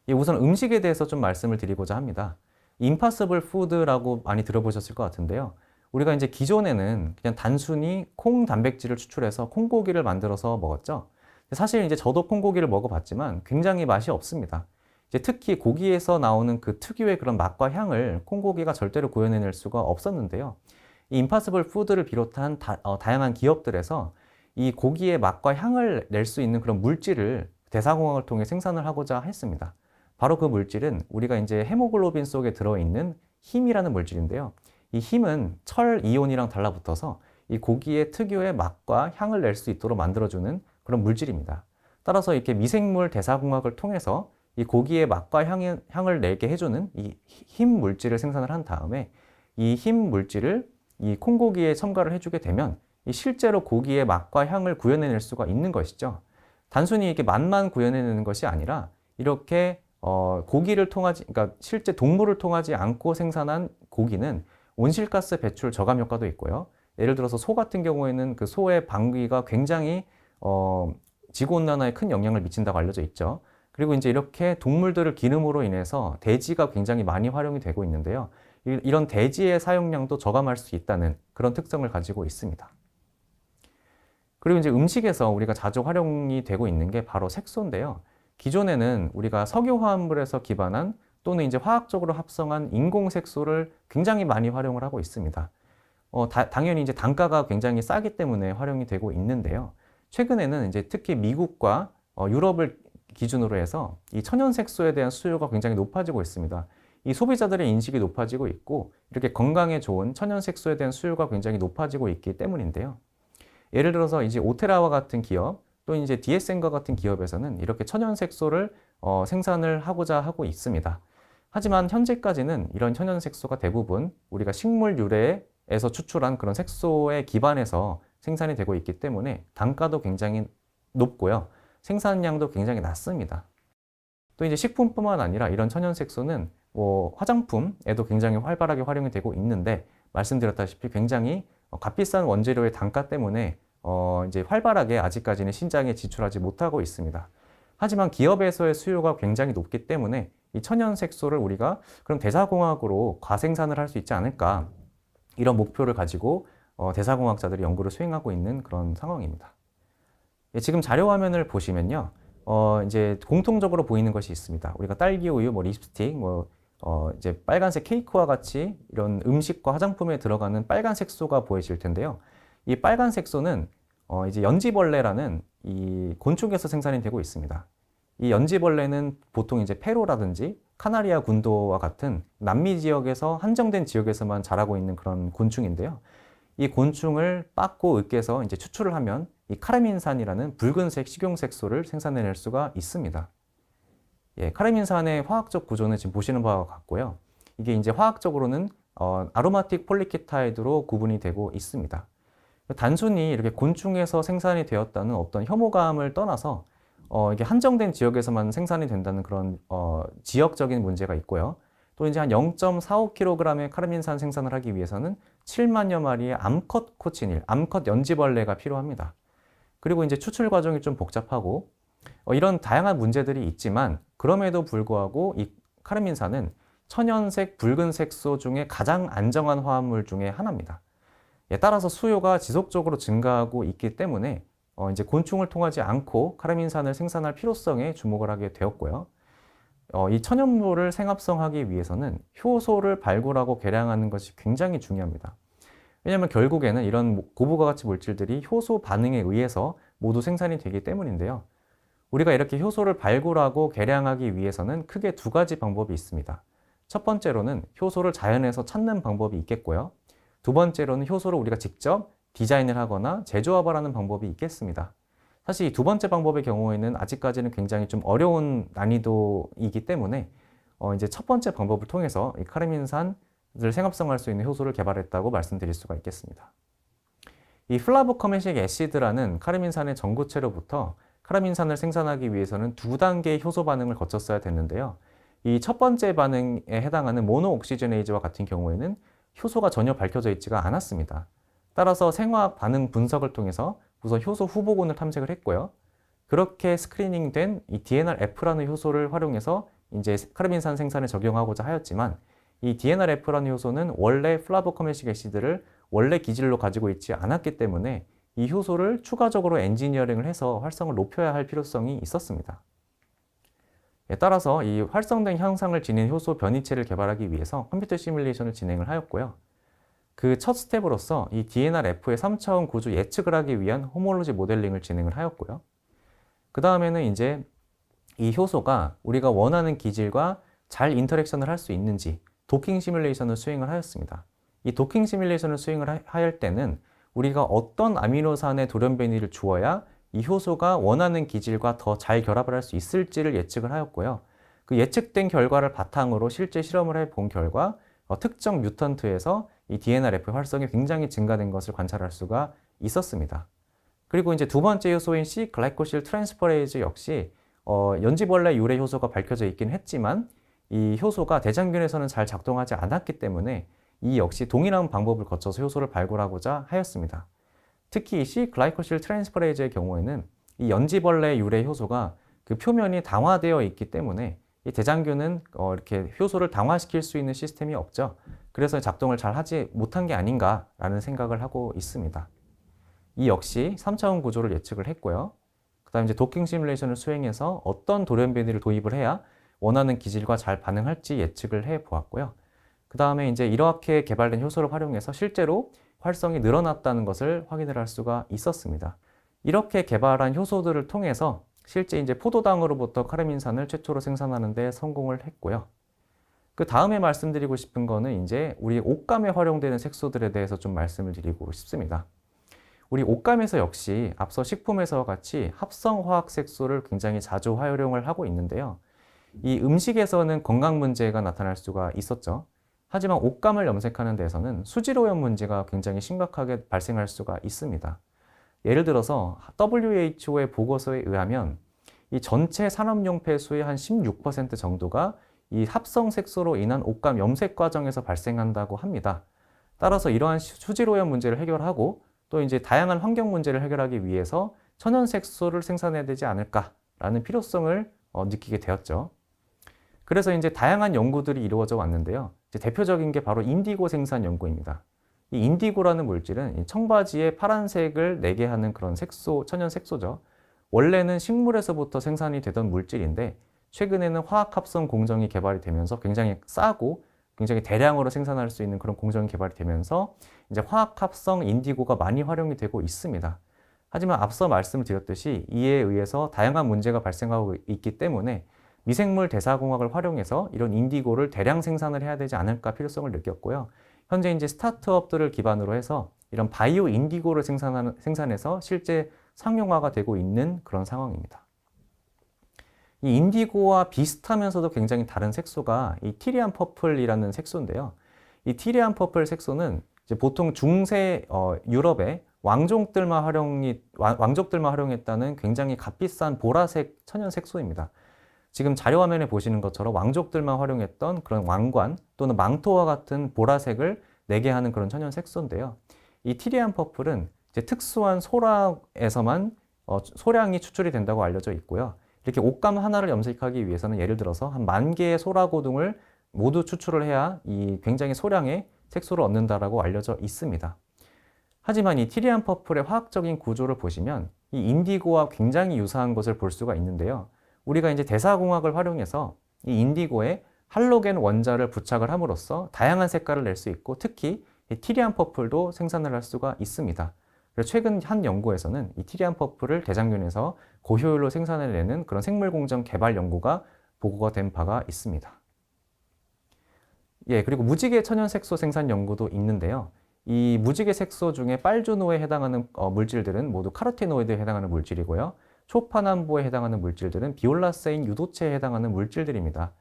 예, 우선 음식에 대해서 좀 말씀을 드리고자 합니다. 임파서블 푸드라고 많이 들어보셨을 것 같은데요. 우리가 이제 기존에는 그냥 단순히 콩 단백질을 추출해서 콩고기를 만들어서 먹었죠. 사실 이제 저도 콩고기를 먹어봤지만 굉장히 맛이 없습니다. 이제 특히 고기에서 나오는 그 특유의 그런 맛과 향을 콩고기가 절대로 구현해낼 수가 없었는데요. 이 임파서블 푸드를 비롯한 다양한 기업들에서 이 고기의 맛과 향을 낼 수 있는 그런 물질을 대사공학을 통해 생산을 하고자 했습니다. 바로 그 물질은 우리가 이제 헤모글로빈 속에 들어있는 힘이라는 물질인데요. 이 힘은 철 이온이랑 달라붙어서 이 고기의 특유의 맛과 향을 낼 수 있도록 만들어주는 그런 물질입니다. 따라서 이렇게 미생물 대사공학을 통해서 이 고기의 맛과 향을 내게 해주는 이 힘 물질을 생산을 한 다음에 이 힘 물질을 이 콩고기에 첨가를 해주게 되면 이 실제로 고기의 맛과 향을 구현해낼 수가 있는 것이죠. 단순히 이렇게 맛만 구현해내는 것이 아니라 이렇게 그러니까 실제 동물을 통하지 않고 생산한 고기는 온실가스 배출 저감 효과도 있고요. 예를 들어서 소 같은 경우에는 그 소의 방귀가 굉장히 지구온난화에 큰 영향을 미친다고 알려져 있죠. 그리고 이제 이렇게 동물들을 기름으로 인해서 대지가 굉장히 많이 활용이 되고 있는데요. 이런 대지의 사용량도 저감할 수 있다는 그런 특성을 가지고 있습니다. 그리고 이제 음식에서 우리가 자주 활용이 되고 있는 게 바로 색소인데요. 기존에는 우리가 석유화합물에서 기반한 또는 이제 화학적으로 합성한 인공색소를 굉장히 많이 활용을 하고 있습니다. 당연히 이제 단가가 굉장히 싸기 때문에 활용이 되고 있는데요. 최근에는 이제 특히 미국과 유럽을 기준으로 해서 이 천연색소에 대한 수요가 굉장히 높아지고 있습니다. 이 소비자들의 인식이 높아지고 있고 이렇게 건강에 좋은 천연색소에 대한 수요가 굉장히 높아지고 있기 때문인데요. 예를 들어서 이제 오테라와 같은 기업, 또 이제 DSM과 같은 기업에서는 이렇게 천연색소를 생산을 하고자 하고 있습니다. 하지만 현재까지는 이런 천연색소가 대부분 우리가 식물 유래에서 추출한 그런 색소에 기반해서 생산이 되고 있기 때문에 단가도 굉장히 높고요. 생산량도 굉장히 낮습니다. 또 이제 식품뿐만 아니라 이런 천연색소는 화장품에도 굉장히 활발하게 활용이 되고 있는데 말씀드렸다시피 굉장히 값비싼 원재료의 단가 때문에 이제 활발하게 아직까지는 시장에 진출하지 못하고 있습니다. 하지만 기업에서의 수요가 굉장히 높기 때문에 이 천연색소를 우리가 그럼 대사공학으로 과생산을 할 수 있지 않을까 이런 목표를 가지고 대사공학자들이 연구를 수행하고 있는 그런 상황입니다. 예, 지금 자료 화면을 보시면요, 이제 공통적으로 보이는 것이 있습니다. 우리가 딸기 우유, 립스틱, 이제 빨간색 케이크와 같이 이런 음식과 화장품에 들어가는 빨간 색소가 보이실 텐데요. 이 빨간 색소는 이제 연지벌레라는 이 곤충에서 생산이 되고 있습니다. 이 연지벌레는 보통 이제 페로라든지 카나리아 군도와 같은 남미 지역에서 한정된 지역에서만 자라고 있는 그런 곤충인데요. 이 곤충을 빻고 으깨서 이제 추출을 하면 이 카르민산이라는 붉은색 식용색소를 생산해낼 수가 있습니다. 예, 카르민산의 화학적 구조는 지금 보시는 바와 같고요. 이게 이제 화학적으로는 아로마틱 폴리케타이드로 구분이 되고 있습니다. 단순히 이렇게 곤충에서 생산이 되었다는 어떤 혐오감을 떠나서 이게 한정된 지역에서만 생산이 된다는 그런 지역적인 문제가 있고요. 또 이제 한 0.45kg의 카르민산 생산을 하기 위해서는 7만여 마리의 암컷 코치닐, 암컷 연지벌레가 필요합니다. 그리고 이제 추출 과정이 좀 복잡하고 이런 다양한 문제들이 있지만 그럼에도 불구하고 이 카르민산은 천연색 붉은 색소 중에 가장 안정한 화합물 중에 하나입니다. 따라서 수요가 지속적으로 증가하고 있기 때문에 이제 곤충을 통하지 않고 카르민산을 생산할 필요성에 주목을 하게 되었고요. 이 천연물을 생합성하기 위해서는 효소를 발굴하고 개량하는 것이 굉장히 중요합니다. 왜냐하면 결국에는 이런 고부가 가치 물질들이 효소 반응에 의해서 모두 생산이 되기 때문인데요. 우리가 이렇게 효소를 발굴하고 개량하기 위해서는 크게 두 가지 방법이 있습니다. 첫 번째로는 효소를 자연에서 찾는 방법이 있겠고요. 두 번째로는 효소를 우리가 직접 디자인을 하거나 제조업을 하는 방법이 있겠습니다. 사실 이 두 번째 방법의 경우에는 아직까지는 굉장히 좀 어려운 난이도이기 때문에 이제 첫 번째 방법을 통해서 이 카르민산을 생합성할 수 있는 효소를 개발했다고 말씀드릴 수가 있겠습니다. 이 플라보커메식 애시드라는 카르민산의 전구체로부터 카르민산을 생산하기 위해서는 두 단계의 효소 반응을 거쳤어야 됐는데요. 이 첫 번째 반응에 해당하는 모노옥시제네이즈와 같은 경우에는 효소가 전혀 밝혀져 있지가 않았습니다. 따라서 생화학 반응 분석을 통해서 우선 효소 후보군을 탐색을 했고요. 그렇게 스크리닝된 이 DNRF라는 효소를 활용해서 이제 카르민산 생산에 적용하고자 하였지만 이 DNRF라는 효소는 원래 플라보커메식 애시드를 원래 기질로 가지고 있지 않았기 때문에 이 효소를 추가적으로 엔지니어링을 해서 활성을 높여야 할 필요성이 있었습니다. 따라서 이 활성된 형상을 지닌 효소 변이체를 개발하기 위해서 컴퓨터 시뮬레이션을 진행을 하였고요. 그 첫 스텝으로서 이 DNRF의 3차원 구조 예측을 하기 위한 호몰로지 모델링을 진행을 하였고요. 그 다음에는 이제 이 효소가 우리가 원하는 기질과 잘 인터랙션을 할 수 있는지 도킹 시뮬레이션을 수행을 하였습니다. 이 도킹 시뮬레이션을 수행을 할 때는 우리가 어떤 아미노산의 돌연 변이를 주어야 이 효소가 원하는 기질과 더 잘 결합을 할 수 있을지를 예측을 하였고요. 그 예측된 결과를 바탕으로 실제 실험을 해본 결과 특정 뮤턴트에서 이 DNRF 활성이 굉장히 증가된 것을 관찰할 수가 있었습니다. 그리고 이제 두 번째 효소인 C-글라이코실 트랜스퍼레이즈 역시 연지벌레 유래 효소가 밝혀져 있긴 했지만 이 효소가 대장균에서는 잘 작동하지 않았기 때문에 이 역시 동일한 방법을 거쳐서 효소를 발굴하고자 하였습니다. 특히 C-글라이코실 트랜스퍼레이즈의 경우에는 이 연지벌레 유래 효소가 그 표면이 당화되어 있기 때문에 이 대장균은 이렇게 효소를 당화시킬 수 있는 시스템이 없죠. 그래서 작동을 잘 하지 못한 게 아닌가라는 생각을 하고 있습니다. 이 역시 3차원 구조를 예측을 했고요. 그 다음에 이제 도킹 시뮬레이션을 수행해서 어떤 돌연 변이를 도입을 해야 원하는 기질과 잘 반응할지 예측을 해 보았고요. 그 다음에 이제 이렇게 개발된 효소를 활용해서 실제로 활성이 늘어났다는 것을 확인을 할 수가 있었습니다. 이렇게 개발한 효소들을 통해서 실제 이제 포도당으로부터 카르민산을 최초로 생산하는 데 성공을 했고요. 그 다음에 말씀드리고 싶은 거는 이제 우리 옷감에 활용되는 색소들에 대해서 좀 말씀을 드리고 싶습니다. 우리 옷감에서 역시 앞서 식품에서와 같이 합성화학 색소를 굉장히 자주 활용을 하고 있는데요. 이 음식에서는 건강 문제가 나타날 수가 있었죠. 하지만 옷감을 염색하는 데에서는 수질오염 문제가 굉장히 심각하게 발생할 수가 있습니다. 예를 들어서 WHO의 보고서에 의하면 이 전체 산업용 폐수의 한 16% 정도가 이 합성색소로 인한 옷감 염색 과정에서 발생한다고 합니다. 따라서 이러한 수질오염 문제를 해결하고 또 이제 다양한 환경 문제를 해결하기 위해서 천연색소를 생산해야 되지 않을까라는 필요성을 느끼게 되었죠. 그래서 이제 다양한 연구들이 이루어져 왔는데요. 이제 대표적인 게 바로 인디고 생산 연구입니다. 이 인디고라는 물질은 이 청바지에 파란색을 내게 하는 그런 색소, 천연 색소죠. 원래는 식물에서부터 생산이 되던 물질인데 최근에는 화학 합성 공정이 개발이 되면서 굉장히 싸고 굉장히 대량으로 생산할 수 있는 그런 공정이 개발이 되면서 이제 화학 합성 인디고가 많이 활용이 되고 있습니다. 하지만 앞서 말씀드렸듯이 이에 의해서 다양한 문제가 발생하고 있기 때문에 미생물 대사공학을 활용해서 이런 인디고를 대량 생산을 해야 되지 않을까 필요성을 느꼈고요. 현재 이제 스타트업들을 기반으로 해서 이런 바이오 인디고를 생산해서 실제 상용화가 되고 있는 그런 상황입니다. 이 인디고와 비슷하면서도 굉장히 다른 색소가 이 티리안 퍼플이라는 색소인데요. 이 티리안 퍼플 색소는 이제 보통 중세 유럽의 왕족들만 활용했다는 굉장히 값비싼 보라색 천연 색소입니다. 지금 자료 화면에 보시는 것처럼 왕족들만 활용했던 그런 왕관 또는 망토와 같은 보라색을 내게 하는 그런 천연 색소인데요. 이 티리안 퍼플은 이제 특수한 소락에서만 소량이 추출이 된다고 알려져 있고요. 이렇게 옷감 하나를 염색하기 위해서는 예를 들어서 한 10,000개의 소라고등을 모두 추출을 해야 이 굉장히 소량의 색소를 얻는다라고 알려져 있습니다. 하지만 이 티리안 퍼플의 화학적인 구조를 보시면 이 인디고와 굉장히 유사한 것을 볼 수가 있는데요. 우리가 이제 대사공학을 활용해서 이 인디고에 할로겐 원자를 부착을 함으로써 다양한 색깔을 낼 수 있고 특히 이 티리안 퍼플도 생산을 할 수가 있습니다. 그래서 최근 한 연구에서는 이 티리안 퍼플을 대장균에서 고효율로 생산해내는 그런 생물공정 개발 연구가 보고가 된 바가 있습니다. 예, 그리고 무지개 천연색소 생산 연구도 있는데요. 이 무지개 색소 중에 빨주노에 해당하는 물질들은 모두 카로티노이드에 해당하는 물질이고요. 초파남보에 해당하는 물질들은 비올라세인 유도체에 해당하는 물질들입니다.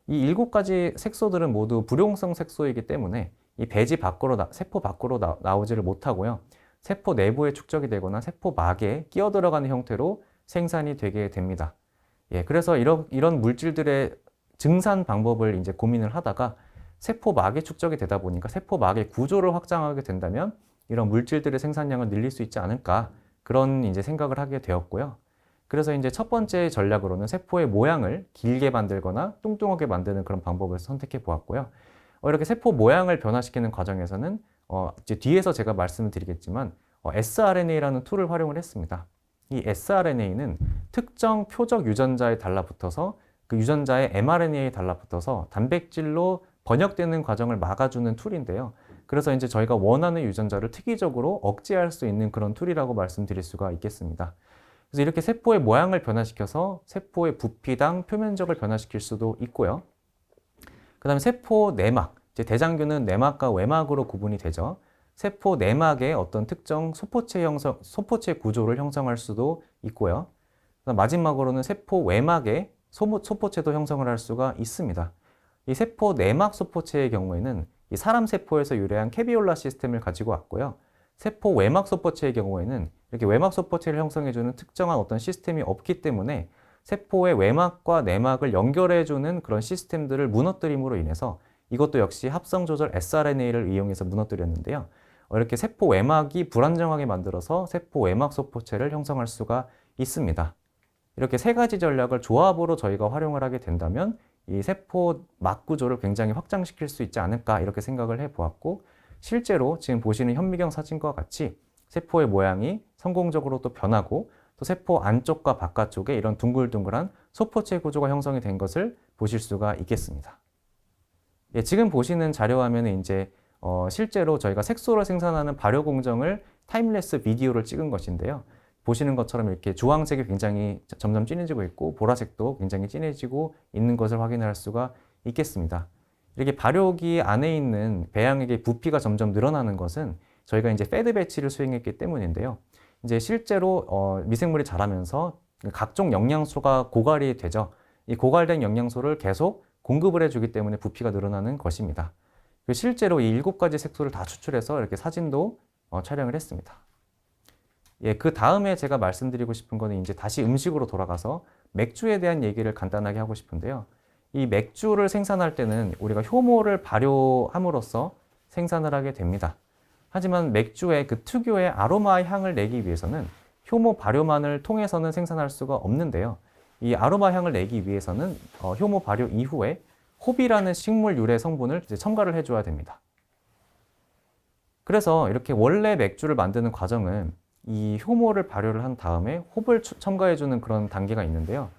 이 7가지 색소들은 모두 불용성 색소이기 때문에 이 배지 밖으로 세포 밖으로 나오지를 못하고요. 세포 내부에 축적이 되거나 세포막에 끼어 들어가는 형태로 생산이 되게 됩니다. 예, 그래서 이런 물질들의 증산 방법을 이제 고민을 하다가 세포막에 축적이 되다 보니까 세포막의 구조를 확장하게 된다면 이런 물질들의 생산량을 늘릴 수 있지 않을까 그런 이제 생각을 하게 되었고요. 그래서 이제 첫 번째 전략으로는 세포의 모양을 길게 만들거나 뚱뚱하게 만드는 그런 방법을 선택해 보았고요. 이렇게 세포 모양을 변화시키는 과정에서는 이제 뒤에서 제가 말씀을 드리겠지만 sRNA라는 툴을 활용을 했습니다. 이 sRNA는 특정 표적 유전자에 달라붙어서 그 유전자의 mRNA에 달라붙어서 단백질로 번역되는 과정을 막아주는 툴인데요. 그래서 이제 저희가 원하는 유전자를 특이적으로 억제할 수 있는 그런 툴이라고 말씀드릴 수가 있겠습니다. 그래서 이렇게 세포의 모양을 변화시켜서 세포의 부피당 표면적을 변화시킬 수도 있고요. 그 다음에 세포 내막, 이제 대장균은 내막과 외막으로 구분이 되죠. 세포 내막의 어떤 특정 소포체 구조를 형성할 수도 있고요. 마지막으로는 세포 외막의 소포체도 형성을 할 수가 있습니다. 이 세포 내막 소포체의 경우에는 이 사람 세포에서 유래한 캐비올라 시스템을 가지고 왔고요. 세포 외막 소포체의 경우에는 이렇게 외막 소포체를 형성해주는 특정한 어떤 시스템이 없기 때문에 세포의 외막과 내막을 연결해주는 그런 시스템들을 무너뜨림으로 인해서 이것도 역시 합성 조절 sRNA를 이용해서 무너뜨렸는데요. 이렇게 세포 외막이 불안정하게 만들어서 세포 외막 소포체를 형성할 수가 있습니다. 이렇게 3가지 전략을 조합으로 저희가 활용을 하게 된다면 이 세포 막 구조를 굉장히 확장시킬 수 있지 않을까 이렇게 생각을 해보았고 실제로 지금 보시는 현미경 사진과 같이 세포의 모양이 성공적으로 또 변하고 또 세포 안쪽과 바깥쪽에 이런 둥글둥글한 소포체 구조가 형성이 된 것을 보실 수가 있겠습니다. 예, 지금 보시는 자료 화면은 이제 실제로 저희가 색소를 생산하는 발효 공정을 타임랩스 비디오를 찍은 것인데요. 보시는 것처럼 이렇게 주황색이 굉장히 점점 진해지고 있고 보라색도 굉장히 진해지고 있는 것을 확인할 수가 있겠습니다. 이렇게 발효기 안에 있는 배양액의 부피가 점점 늘어나는 것은 저희가 이제 패드 배치를 수행했기 때문인데요. 이제 실제로 미생물이 자라면서 각종 영양소가 고갈이 되죠. 이 고갈된 영양소를 계속 공급을 해주기 때문에 부피가 늘어나는 것입니다. 실제로 이 7가지 색소를 다 추출해서 이렇게 사진도 촬영을 했습니다. 예, 그 다음에 제가 말씀드리고 싶은 거는 이제 다시 음식으로 돌아가서 맥주에 대한 얘기를 간단하게 하고 싶은데요. 이 맥주를 생산할 때는 우리가 효모를 발효함으로써 생산을 하게 됩니다. 하지만 맥주의 그 특유의 아로마 향을 내기 위해서는 효모 발효만을 통해서는 생산할 수가 없는데요. 이 아로마 향을 내기 위해서는 효모 발효 이후에 홉이라는 식물 유래 성분을 이제 첨가를 해줘야 됩니다. 그래서 이렇게 원래 맥주를 만드는 과정은 이 효모를 발효를 한 다음에 홉을 첨가해주는 그런 단계가 있는데요.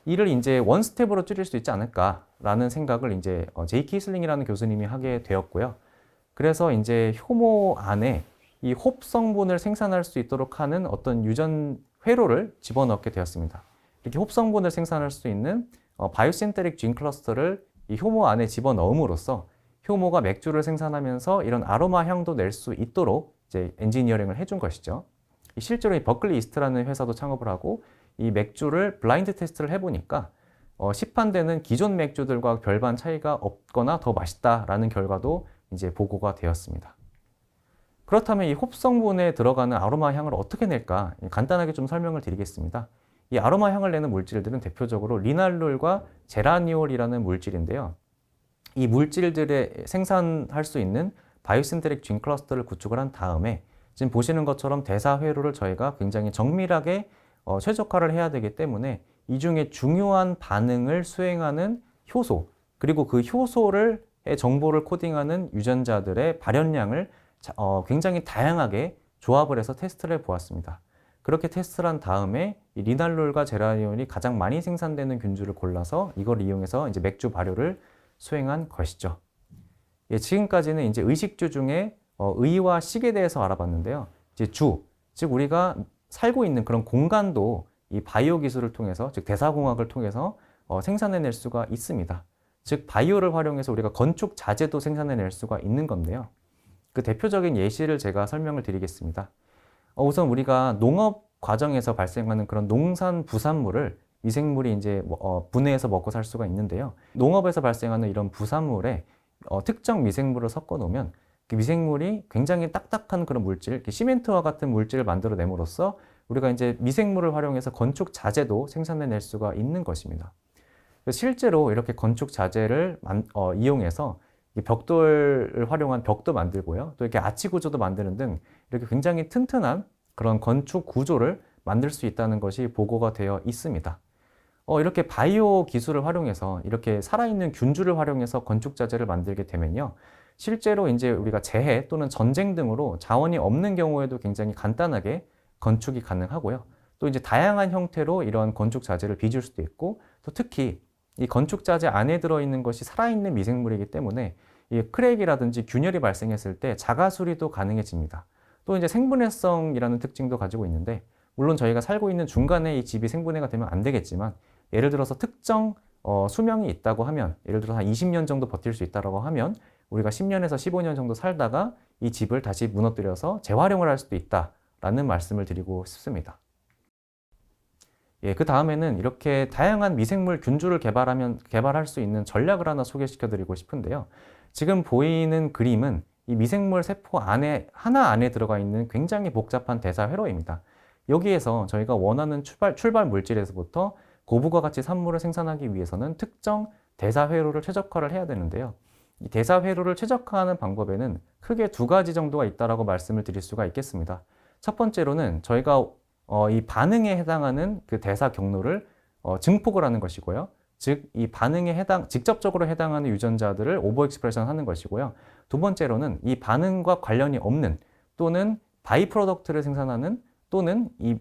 이를 이제 원 스텝으로 줄일 수 있지 않을까라는 생각을 이제 제이 키슬링이라는 교수님이 하게 되었고요. 그래서 이제 효모 안에 이 홉 성분을 생산할 수 있도록 하는 어떤 유전 회로를 집어넣게 되었습니다. 이렇게 홉 성분을 생산할 수 있는 바이오신테릭 진 클러스터를 이 효모 안에 집어넣음으로써 효모가 맥주를 생산하면서 이런 아로마 향도 낼 수 있도록 이제 엔지니어링을 해준 것이죠. 실제로 이 버클리 이스트라는 회사도 창업을 하고 이 맥주를 블라인드 테스트를 해보니까 시판되는 기존 맥주들과 별반 차이가 없거나 더 맛있다라는 결과도 이제 보고가 되었습니다. 그렇다면 이 홉 성분에 들어가는 아로마 향을 어떻게 낼까? 간단하게 좀 설명을 드리겠습니다. 이 아로마 향을 내는 물질들은 대표적으로 리날롤과 제라니올이라는 물질인데요. 이 물질들에 생산할 수 있는 바이오신테릭 진 클러스터를 구축을 한 다음에 지금 보시는 것처럼 대사회로를 저희가 굉장히 정밀하게 최적화를 해야 되기 때문에 이 중에 중요한 반응을 수행하는 효소, 그리고 그 효소를 정보를 코딩하는 유전자들의 발현량을 굉장히 다양하게 조합을 해서 테스트를 해보았습니다. 그렇게 테스트를 한 다음에 이 리날롤과 제라니올이 가장 많이 생산되는 균주를 골라서 이걸 이용해서 이제 맥주 발효를 수행한 것이죠. 예, 지금까지는 이제 의식주 중에 의와 식에 대해서 알아봤는데요. 이제 주, 즉 우리가 살고 있는 그런 공간도 이 바이오 기술을 통해서, 즉 대사공학을 통해서 생산해낼 수가 있습니다. 즉 바이오를 활용해서 우리가 건축 자재도 생산해낼 수가 있는 건데요. 그 대표적인 예시를 제가 설명을 드리겠습니다. 우선 우리가 농업 과정에서 발생하는 그런 농산 부산물을 미생물이 이제 분해해서 먹고 살 수가 있는데요. 농업에서 발생하는 이런 부산물에 특정 미생물을 섞어 놓으면 그 미생물이 굉장히 딱딱한 그런 물질, 시멘트와 같은 물질을 만들어냄으로써 우리가 이제 미생물을 활용해서 건축 자재도 생산해낼 수가 있는 것입니다. 실제로 이렇게 건축 자재를 이용해서 벽돌을 활용한 벽도 만들고요. 또 이렇게 아치 구조도 만드는 등 이렇게 굉장히 튼튼한 그런 건축 구조를 만들 수 있다는 것이 보고가 되어 있습니다. 이렇게 바이오 기술을 활용해서 이렇게 살아있는 균주를 활용해서 건축 자재를 만들게 되면요. 실제로 이제 우리가 재해 또는 전쟁 등으로 자원이 없는 경우에도 굉장히 간단하게 건축이 가능하고요. 또 이제 다양한 형태로 이러한 건축 자재를 빚을 수도 있고, 또 특히 이 건축 자재 안에 들어있는 것이 살아있는 미생물이기 때문에 이 크랙이라든지 균열이 발생했을 때 자가 수리도 가능해집니다. 또 이제 생분해성이라는 특징도 가지고 있는데, 물론 저희가 살고 있는 중간에 이 집이 생분해가 되면 안 되겠지만, 예를 들어서 특정 수명이 있다고 하면, 예를 들어서 한 20년 정도 버틸 수 있다고 하면 우리가 10년에서 15년 정도 살다가 이 집을 다시 무너뜨려서 재활용을 할 수도 있다라는 말씀을 드리고 싶습니다. 예, 그 다음에는 이렇게 다양한 미생물 균주를 개발할 수 있는 전략을 하나 소개시켜 드리고 싶은데요. 지금 보이는 그림은 이 미생물 세포 하나 안에 들어가 있는 굉장히 복잡한 대사 회로입니다. 여기에서 저희가 원하는 출발 물질에서부터 고부가 가치 산물을 생산하기 위해서는 특정 대사 회로를 최적화를 해야 되는데요. 이 대사 회로를 최적화하는 방법에는 크게 두 가지 정도가 있다라고 말씀을 드릴 수가 있겠습니다. 첫 번째로는 저희가 이 반응에 해당하는 그 대사 경로를 증폭을 하는 것이고요. 즉, 이 반응에 직접적으로 해당하는 유전자들을 오버 익스프레션 하는 것이고요. 두 번째로는 이 반응과 관련이 없는 또는 바이 프로덕트를 생산하는 또는 이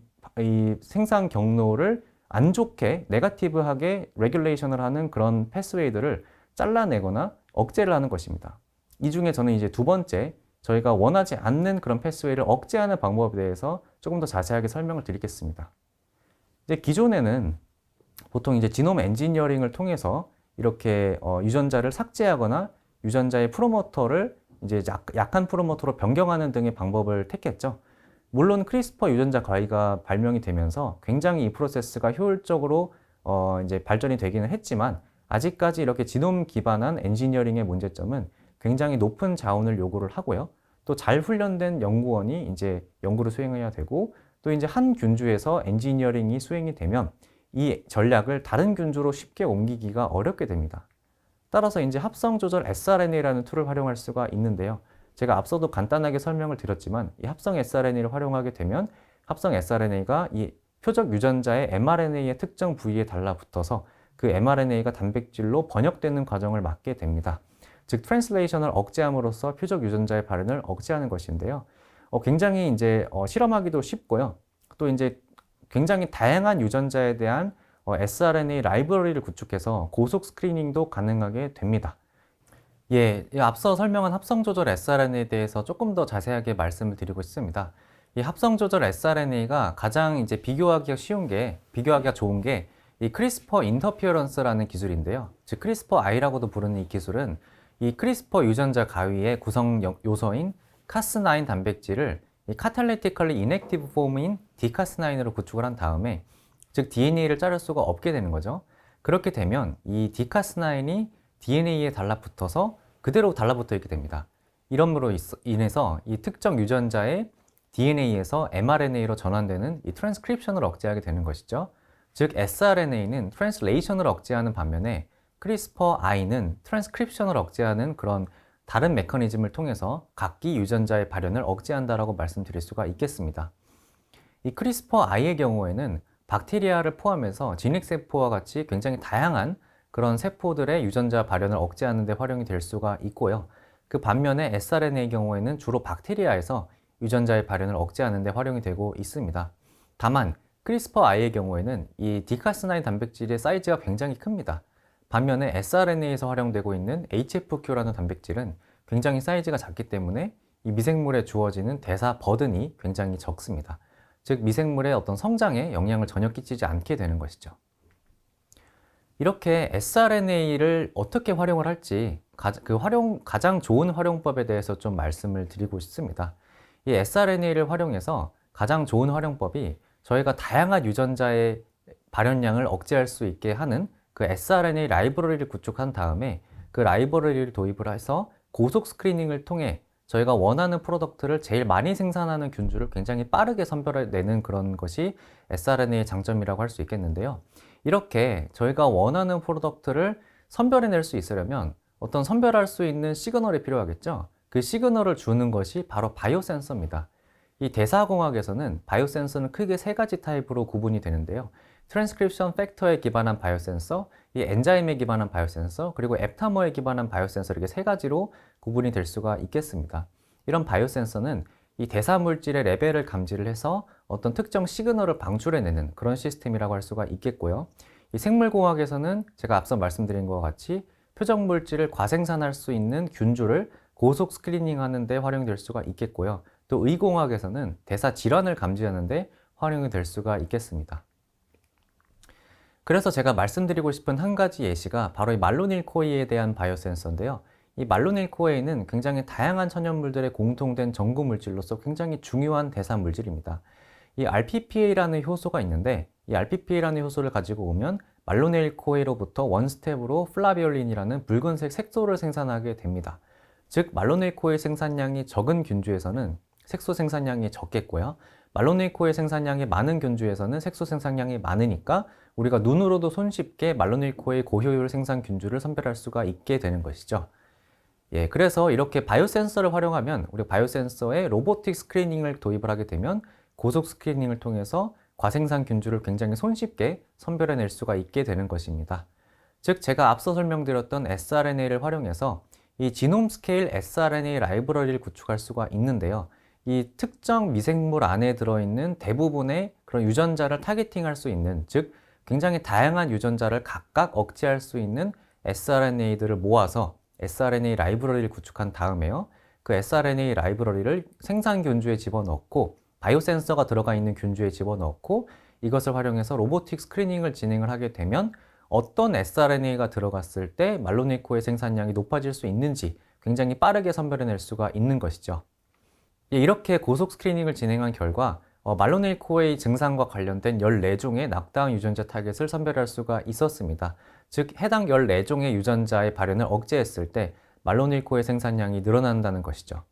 생산 경로를 안 좋게 네거티브하게 레귤레이션을 하는 그런 패스웨이들을 잘라내거나 억제를 하는 것입니다. 이 중에 저는 이제 두 번째, 저희가 원하지 않는 그런 패스웨이를 억제하는 방법에 대해서 조금 더 자세하게 설명을 드리겠습니다. 이제 기존에는 보통 이제 지놈 엔지니어링을 통해서 이렇게 유전자를 삭제하거나 유전자의 프로모터를 이제 약한 프로모터로 변경하는 등의 방법을 택했죠. 물론 크리스퍼 유전자 가위가 발명이 되면서 굉장히 이 프로세스가 효율적으로 이제 발전이 되기는 했지만, 아직까지 이렇게 지놈 기반한 엔지니어링의 문제점은 굉장히 높은 자원을 요구를 하고요. 또 잘 훈련된 연구원이 이제 연구를 수행해야 되고, 또 이제 한 균주에서 엔지니어링이 수행이 되면 이 전략을 다른 균주로 쉽게 옮기기가 어렵게 됩니다. 따라서 이제 합성 조절 sRNA라는 툴을 활용할 수가 있는데요. 제가 앞서도 간단하게 설명을 드렸지만, 이 합성 sRNA를 활용하게 되면 합성 sRNA가 이 표적 유전자의 mRNA의 특정 부위에 달라붙어서 그 mRNA가 단백질로 번역되는 과정을 막게 됩니다. 즉, 트랜슬레이션을 억제함으로써 표적 유전자의 발현을 억제하는 것인데요. 굉장히 이제 실험하기도 쉽고요. 또 이제 굉장히 다양한 유전자에 대한 sRNA 라이브러리를 구축해서 고속 스크리닝도 가능하게 됩니다. 예, 앞서 설명한 합성 조절 sRNA에 대해서 조금 더 자세하게 말씀을 드리고 싶습니다. 이 합성 조절 sRNA가 가장 이제 비교하기가 좋은 게 이 크리스퍼 인터피어런스라는 기술인데요. 즉 크리스퍼-I라고도 부르는 이 기술은 이 크리스퍼 유전자 가위의 구성 요소인 카스9 단백질을 이 카탈리티컬리 인액티브 폼인 디카스9으로 구축을 한 다음에 즉 DNA를 자를 수가 없게 되는 거죠. 그렇게 되면 이 디카스9이 DNA에 달라붙어서 그대로 달라붙어 있게 됩니다. 이러므로 인해서 이 특정 유전자의 DNA에서 mRNA로 전환되는 이 트랜스크립션을 억제하게 되는 것이죠. 즉 sRNA는 트랜슬레이션을 억제하는 반면에 크리스퍼-I는 트랜스크립션을 억제하는 그런 다른 메커니즘을 통해서 각기 유전자의 발현을 억제한다라고 말씀드릴 수가 있겠습니다. 이 크리스퍼-I의 경우에는 박테리아를 포함해서 진핵세포와 같이 굉장히 다양한 그런 세포들의 유전자 발현을 억제하는 데 활용이 될 수가 있고요. 그 반면에 sRNA의 경우에는 주로 박테리아에서 유전자의 발현을 억제하는 데 활용이 되고 있습니다. 다만 크리스퍼-I의 경우에는 이 디카스9 단백질의 사이즈가 굉장히 큽니다. 반면에 sRNA에서 활용되고 있는 HFQ라는 단백질은 굉장히 사이즈가 작기 때문에 이 미생물에 주어지는 대사 버든이 굉장히 적습니다. 즉 미생물의 어떤 성장에 영향을 전혀 끼치지 않게 되는 것이죠. 이렇게 sRNA를 어떻게 활용을 할지 가장 좋은 활용법에 대해서 좀 말씀을 드리고 싶습니다. 이 sRNA를 활용해서 가장 좋은 활용법이 저희가 다양한 유전자의 발현량을 억제할 수 있게 하는 그 sRNA 라이브러리를 구축한 다음에 그 라이브러리를 도입을 해서 고속 스크리닝을 통해 저희가 원하는 프로덕트를 제일 많이 생산하는 균주를 굉장히 빠르게 선별해내는 그런 것이 sRNA의 장점이라고 할 수 있겠는데요. 이렇게 저희가 원하는 프로덕트를 선별해낼 수 있으려면 어떤 선별할 수 있는 시그널이 필요하겠죠. 그 시그널을 주는 것이 바로 바이오센서입니다. 이 대사공학에서는 바이오센서는 크게 세 가지 타입으로 구분이 되는데요. 트랜스크립션 팩터에 기반한 바이오센서, 이 엔자임에 기반한 바이오센서, 그리고 앱타머에 기반한 바이오센서 이렇게 세 가지로 구분이 될 수가 있겠습니다. 이런 바이오센서는 이 대사물질의 레벨을 감지를 해서 어떤 특정 시그널을 방출해내는 그런 시스템이라고 할 수가 있겠고요. 이 생물공학에서는 제가 앞서 말씀드린 것과 같이 표적물질을 과생산할 수 있는 균주를 고속 스크리닝하는 데 활용될 수가 있겠고요. 또 의공학에서는 대사 질환을 감지하는 데 활용이 될 수가 있겠습니다. 그래서 제가 말씀드리고 싶은 한 가지 예시가 바로 이 말로닐 코에이에 대한 바이오센서인데요. 이 말로닐 코에이는 굉장히 다양한 천연물들의 공통된 전구 물질로서 굉장히 중요한 대사 물질입니다. 이 RPPA라는 효소가 있는데 이 RPPA라는 효소를 가지고 오면 말로닐 코에이로부터 원스텝으로 플라비올린이라는 붉은색 색소를 생산하게 됩니다. 즉 말로닐 코에이 생산량이 적은 균주에서는 색소 생산량이 적겠고요. 말로닐 코에이 생산량이 많은 균주에서는 색소 생산량이 많으니까 우리가 눈으로도 손쉽게 말로닐 코에이 고효율 생산 균주를 선별할 수가 있게 되는 것이죠. 예, 그래서 이렇게 바이오센서를 활용하면 우리 바이오센서에 로보틱 스크리닝을 도입을 하게 되면 고속 스크리닝을 통해서 과생산 균주를 굉장히 손쉽게 선별해낼 수가 있게 되는 것입니다. 즉 제가 앞서 설명드렸던 sRNA를 활용해서 이 지놈 스케일 sRNA 라이브러리를 구축할 수가 있는데요. 이 특정 미생물 안에 들어있는 대부분의 그런 유전자를 타겟팅할 수 있는, 즉 굉장히 다양한 유전자를 각각 억제할 수 있는 sRNA들을 모아서 sRNA 라이브러리를 구축한 다음에요. 그 sRNA 라이브러리를 생산 균주에 집어넣고 바이오센서가 들어가 있는 균주에 집어넣고 이것을 활용해서 로보틱 스크리닝을 진행을 하게 되면 어떤 sRNA가 들어갔을 때 말로닐 코에이 생산량이 높아질 수 있는지 굉장히 빠르게 선별해낼 수가 있는 것이죠. 이렇게 고속 스크리닝을 진행한 결과 말로닐 코에이 증상과 관련된 14종의 낙다운 유전자 타겟을 선별할 수가 있었습니다. 즉 해당 14종의 유전자의 발현을 억제했을 때 말로닐 코에이 생산량이 늘어난다는 것이죠.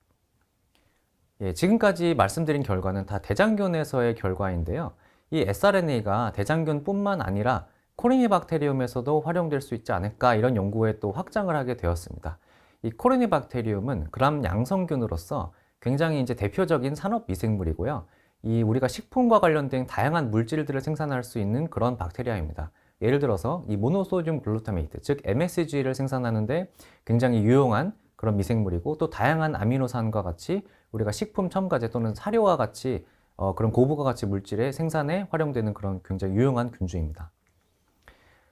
예, 지금까지 말씀드린 결과는 다 대장균에서의 결과인데요. 이 sRNA가 대장균뿐만 아니라 코리니박테리움에서도 활용될 수 있지 않을까 이런 연구에 또 확장을 하게 되었습니다. 이 코리니박테리움은 그람 양성균으로서 굉장히 이제 대표적인 산업 미생물이고요. 이 우리가 식품과 관련된 다양한 물질들을 생산할 수 있는 그런 박테리아입니다. 예를 들어서 이 모노소듐 글루타메이트, 즉 MSG를 생산하는데 굉장히 유용한 그런 미생물이고 또 다양한 아미노산과 같이 우리가 식품 첨가제 또는 사료와 같이 그런 고부가 가치 물질의 생산에 활용되는 그런 굉장히 유용한 균주입니다.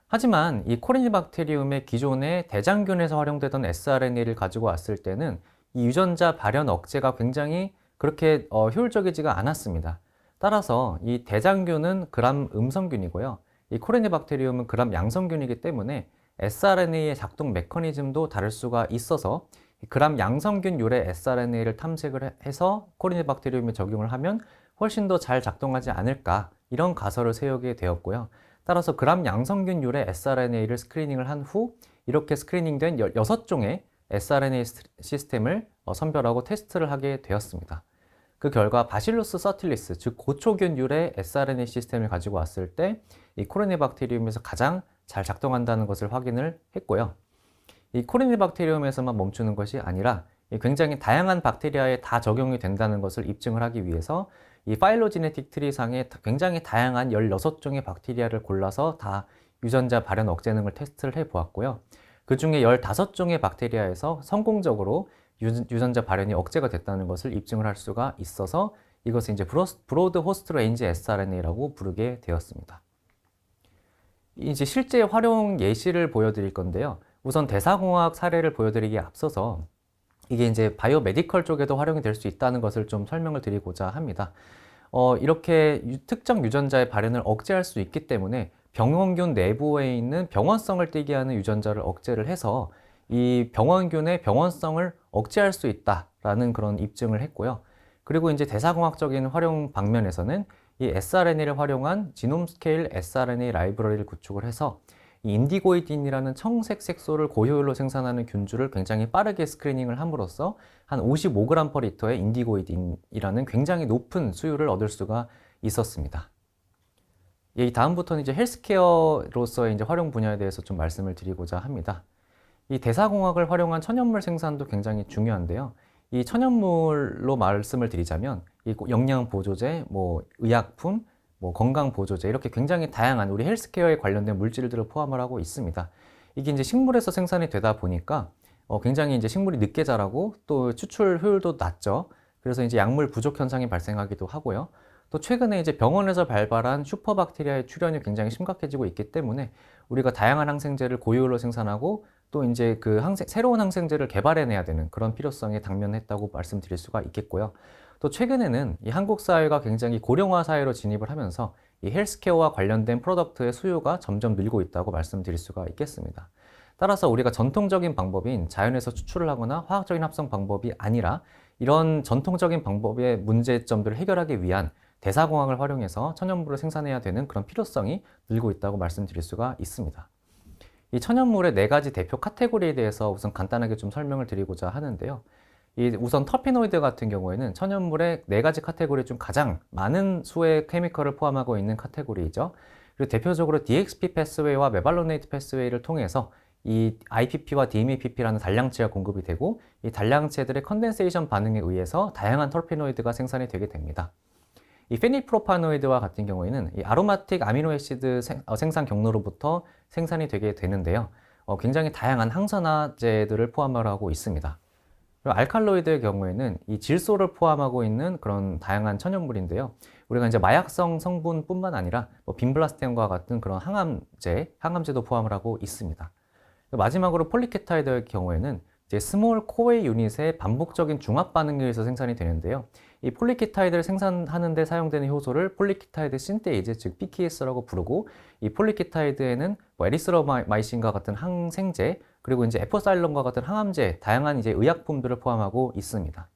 하지만 이 코리니박테리움의 기존의 대장균에서 활용되던 sRNA를 가지고 왔을 때는 이 유전자 발현 억제가 굉장히 그렇게 효율적이지가 않았습니다. 따라서 이 대장균은 그람 음성균이고요. 이 코리네박테리움은 gram 양성균이기 때문에 sRNA의 작동 메커니즘도 다를 수가 있어서 gram 양성균 율의 sRNA를 탐색을 해서 코리네박테리움에 적용을 하면 훨씬 더 잘 작동하지 않을까, 이런 가설을 세우게 되었고요. 따라서 gram 양성균 율의 sRNA를 스크리닝을 한 후 이렇게 스크리닝된 16종의 sRNA 시스템을 선별하고 테스트를 하게 되었습니다. 그 결과 바실루스 서틸리스, 즉 고초균율의 sRNA 시스템을 가지고 왔을 때 이 코리네박테리움에서 가장 잘 작동한다는 것을 확인을 했고요. 이 코리네박테리움에서만 멈추는 것이 아니라 굉장히 다양한 박테리아에 다 적용이 된다는 것을 입증을 하기 위해서 이 파일로지네틱 트리상에 굉장히 다양한 16종의 박테리아를 골라서 다 유전자 발현 억제 능을 테스트를 해 보았고요. 그 중에 15종의 박테리아에서 성공적으로 유전자 발현이 억제가 됐다는 것을 입증을 할 수가 있어서 이것을 이제 브로드 호스트 레인지 sRNA라고 부르게 되었습니다. 이제 실제 활용 예시를 보여드릴 건데요. 우선 대사공학 사례를 보여드리기에 앞서서 이게 이제 바이오메디컬 쪽에도 활용이 될 수 있다는 것을 좀 설명을 드리고자 합니다. 이렇게 특정 유전자의 발현을 억제할 수 있기 때문에 병원균 내부에 있는 병원성을 띠게 하는 유전자를 억제를 해서 이 병원균의 병원성을 억제할 수 있다라는 그런 입증을 했고요. 그리고 이제 대사공학적인 활용 방면에서는 이 sRNA를 활용한 지놈 스케일 sRNA 라이브러리를 구축을 해서 이 인디고이딘이라는 청색 색소를 고효율로 생산하는 균주를 굉장히 빠르게 스크리닝을 함으로써 한 55g/L의 인디고이딘이라는 굉장히 높은 수율을 얻을 수가 있었습니다. 이 다음부터는 이제 헬스케어로서의 이제 활용 분야에 대해서 좀 말씀을 드리고자 합니다. 이 대사공학을 활용한 천연물 생산도 굉장히 중요한데요. 이 천연물로 말씀을 드리자면 이 영양보조제, 의약품, 건강보조제, 이렇게 굉장히 다양한 우리 헬스케어에 관련된 물질들을 포함을 하고 있습니다. 이게 이제 식물에서 생산이 되다 보니까 굉장히 이제 식물이 늦게 자라고 또 추출 효율도 낮죠. 그래서 이제 약물 부족 현상이 발생하기도 하고요. 또 최근에 이제 병원에서 발발한 슈퍼박테리아의 출현이 굉장히 심각해지고 있기 때문에 우리가 다양한 항생제를 고효율로 생산하고 또 이제 그 새로운 항생제를 개발해내야 되는 그런 필요성에 당면했다고 말씀드릴 수가 있겠고요. 또 최근에는 이 한국 사회가 굉장히 고령화 사회로 진입을 하면서 이 헬스케어와 관련된 프로덕트의 수요가 점점 늘고 있다고 말씀드릴 수가 있겠습니다. 따라서 우리가 전통적인 방법인 자연에서 추출을 하거나 화학적인 합성 방법이 아니라 이런 전통적인 방법의 문제점들을 해결하기 위한 대사공학을 활용해서 천연물을 생산해야 되는 그런 필요성이 늘고 있다고 말씀드릴 수가 있습니다. 이 천연물의 4가지 대표 카테고리에 대해서 우선 간단하게 좀 설명을 드리고자 하는데요. 우선 터피노이드 같은 경우에는 천연물의 4가지 카테고리 중 가장 많은 수의 케미컬을 포함하고 있는 카테고리이죠. 그리고 대표적으로 DXP 패스웨이와 메발로네이트 패스웨이를 통해서 이 IPP와 DMAPP라는 단량체가 공급이 되고 이 단량체들의 컨덴세이션 반응에 의해서 다양한 터피노이드가 생산이 되게 됩니다. 이 페닐프로파노이드와 같은 경우에는 이 아로마틱 아미노애시드 생산 경로로부터 생산이 되게 되는데요. 굉장히 다양한 항산화제들을 포함을 하고 있습니다. 그리고 알칼로이드의 경우에는 이 질소를 포함하고 있는 그런 다양한 천연물인데요. 우리가 이제 마약성 성분뿐만 아니라 빈블라스텐과 같은 그런 항암제도 포함을 하고 있습니다. 마지막으로 폴리케타이드의 경우에는 이제 스몰 코웨이 유닛의 반복적인 중합 반응에 의해서 생산이 되는데요. 이 폴리케타이드를 생산하는 데 사용되는 효소를 폴리케타이드 신테이즈, 즉 PKS라고 부르고, 이 폴리케타이드에는 에리스로마이신과 같은 항생제, 그리고 이제 에포사일론과 같은 항암제, 다양한 이제 의약품들을 포함하고 있습니다.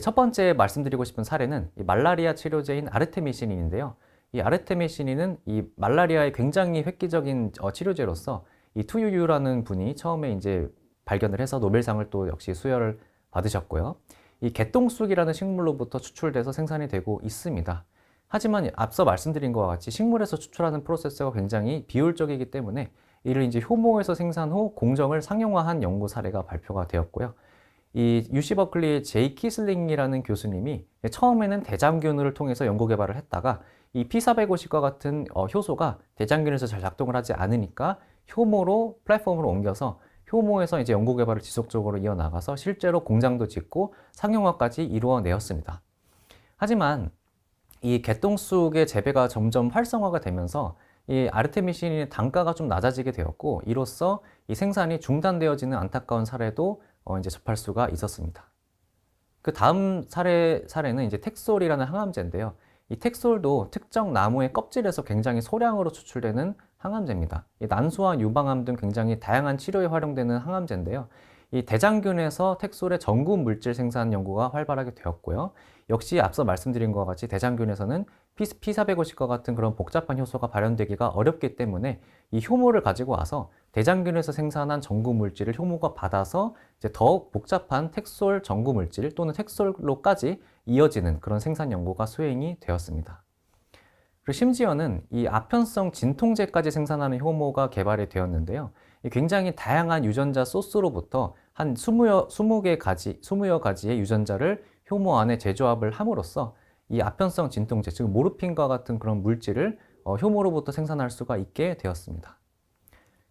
첫 번째 말씀드리고 싶은 사례는 이 말라리아 치료제인 아르테미시닌인데요. 이 아르테미시닌은 이 말라리아의 굉장히 획기적인 치료제로서 이 투유유라는 분이 처음에 이제 발견을 해서 노벨상을 또 역시 수여를 받으셨고요. 이 개똥쑥이라는 식물로부터 추출돼서 생산이 되고 있습니다. 하지만 앞서 말씀드린 것과 같이 식물에서 추출하는 프로세스가 굉장히 비효율적이기 때문에 이를 이제 효모에서 생산 후 공정을 상용화한 연구 사례가 발표가 되었고요. 이 UC 버클리의 제이 키슬링이라는 교수님이 처음에는 대장균을 통해서 연구 개발을 했다가 이 P450과 같은 효소가 대장균에서 잘 작동을 하지 않으니까 효모로 플랫폼으로 옮겨서 효모에서 이제 연구 개발을 지속적으로 이어나가서 실제로 공장도 짓고 상용화까지 이루어내었습니다. 하지만 이 개똥쑥의 재배가 점점 활성화가 되면서 이 아르테미신의 단가가 좀 낮아지게 되었고, 이로써 이 생산이 중단되어지는 안타까운 사례도 이제 접할 수가 있었습니다. 그 다음 사례는 이제 텍솔이라는 항암제인데요. 이 텍솔도 특정 나무의 껍질에서 굉장히 소량으로 추출되는 항암제입니다. 이 난소암, 유방암 등 굉장히 다양한 치료에 활용되는 항암제인데요. 이 대장균에서 텍솔의 전구 물질 생산 연구가 활발하게 되었고요. 역시 앞서 말씀드린 것과 같이 대장균에서는 P450과 같은 그런 복잡한 효소가 발현되기가 어렵기 때문에 이 효모를 가지고 와서 대장균에서 생산한 전구 물질을 효모가 받아서 이제 더욱 복잡한 텍솔 전구 물질 또는 텍솔로까지 이어지는 그런 생산 연구가 수행이 되었습니다. 그리고 심지어는 이 아편성 진통제까지 생산하는 효모가 개발이 되었는데요. 굉장히 다양한 유전자 소스로부터 한 20여 가지의 유전자를 효모 안에 재조합을 함으로써 이 아편성 진통제, 즉 모르핀과 같은 그런 물질을 효모로부터 생산할 수가 있게 되었습니다.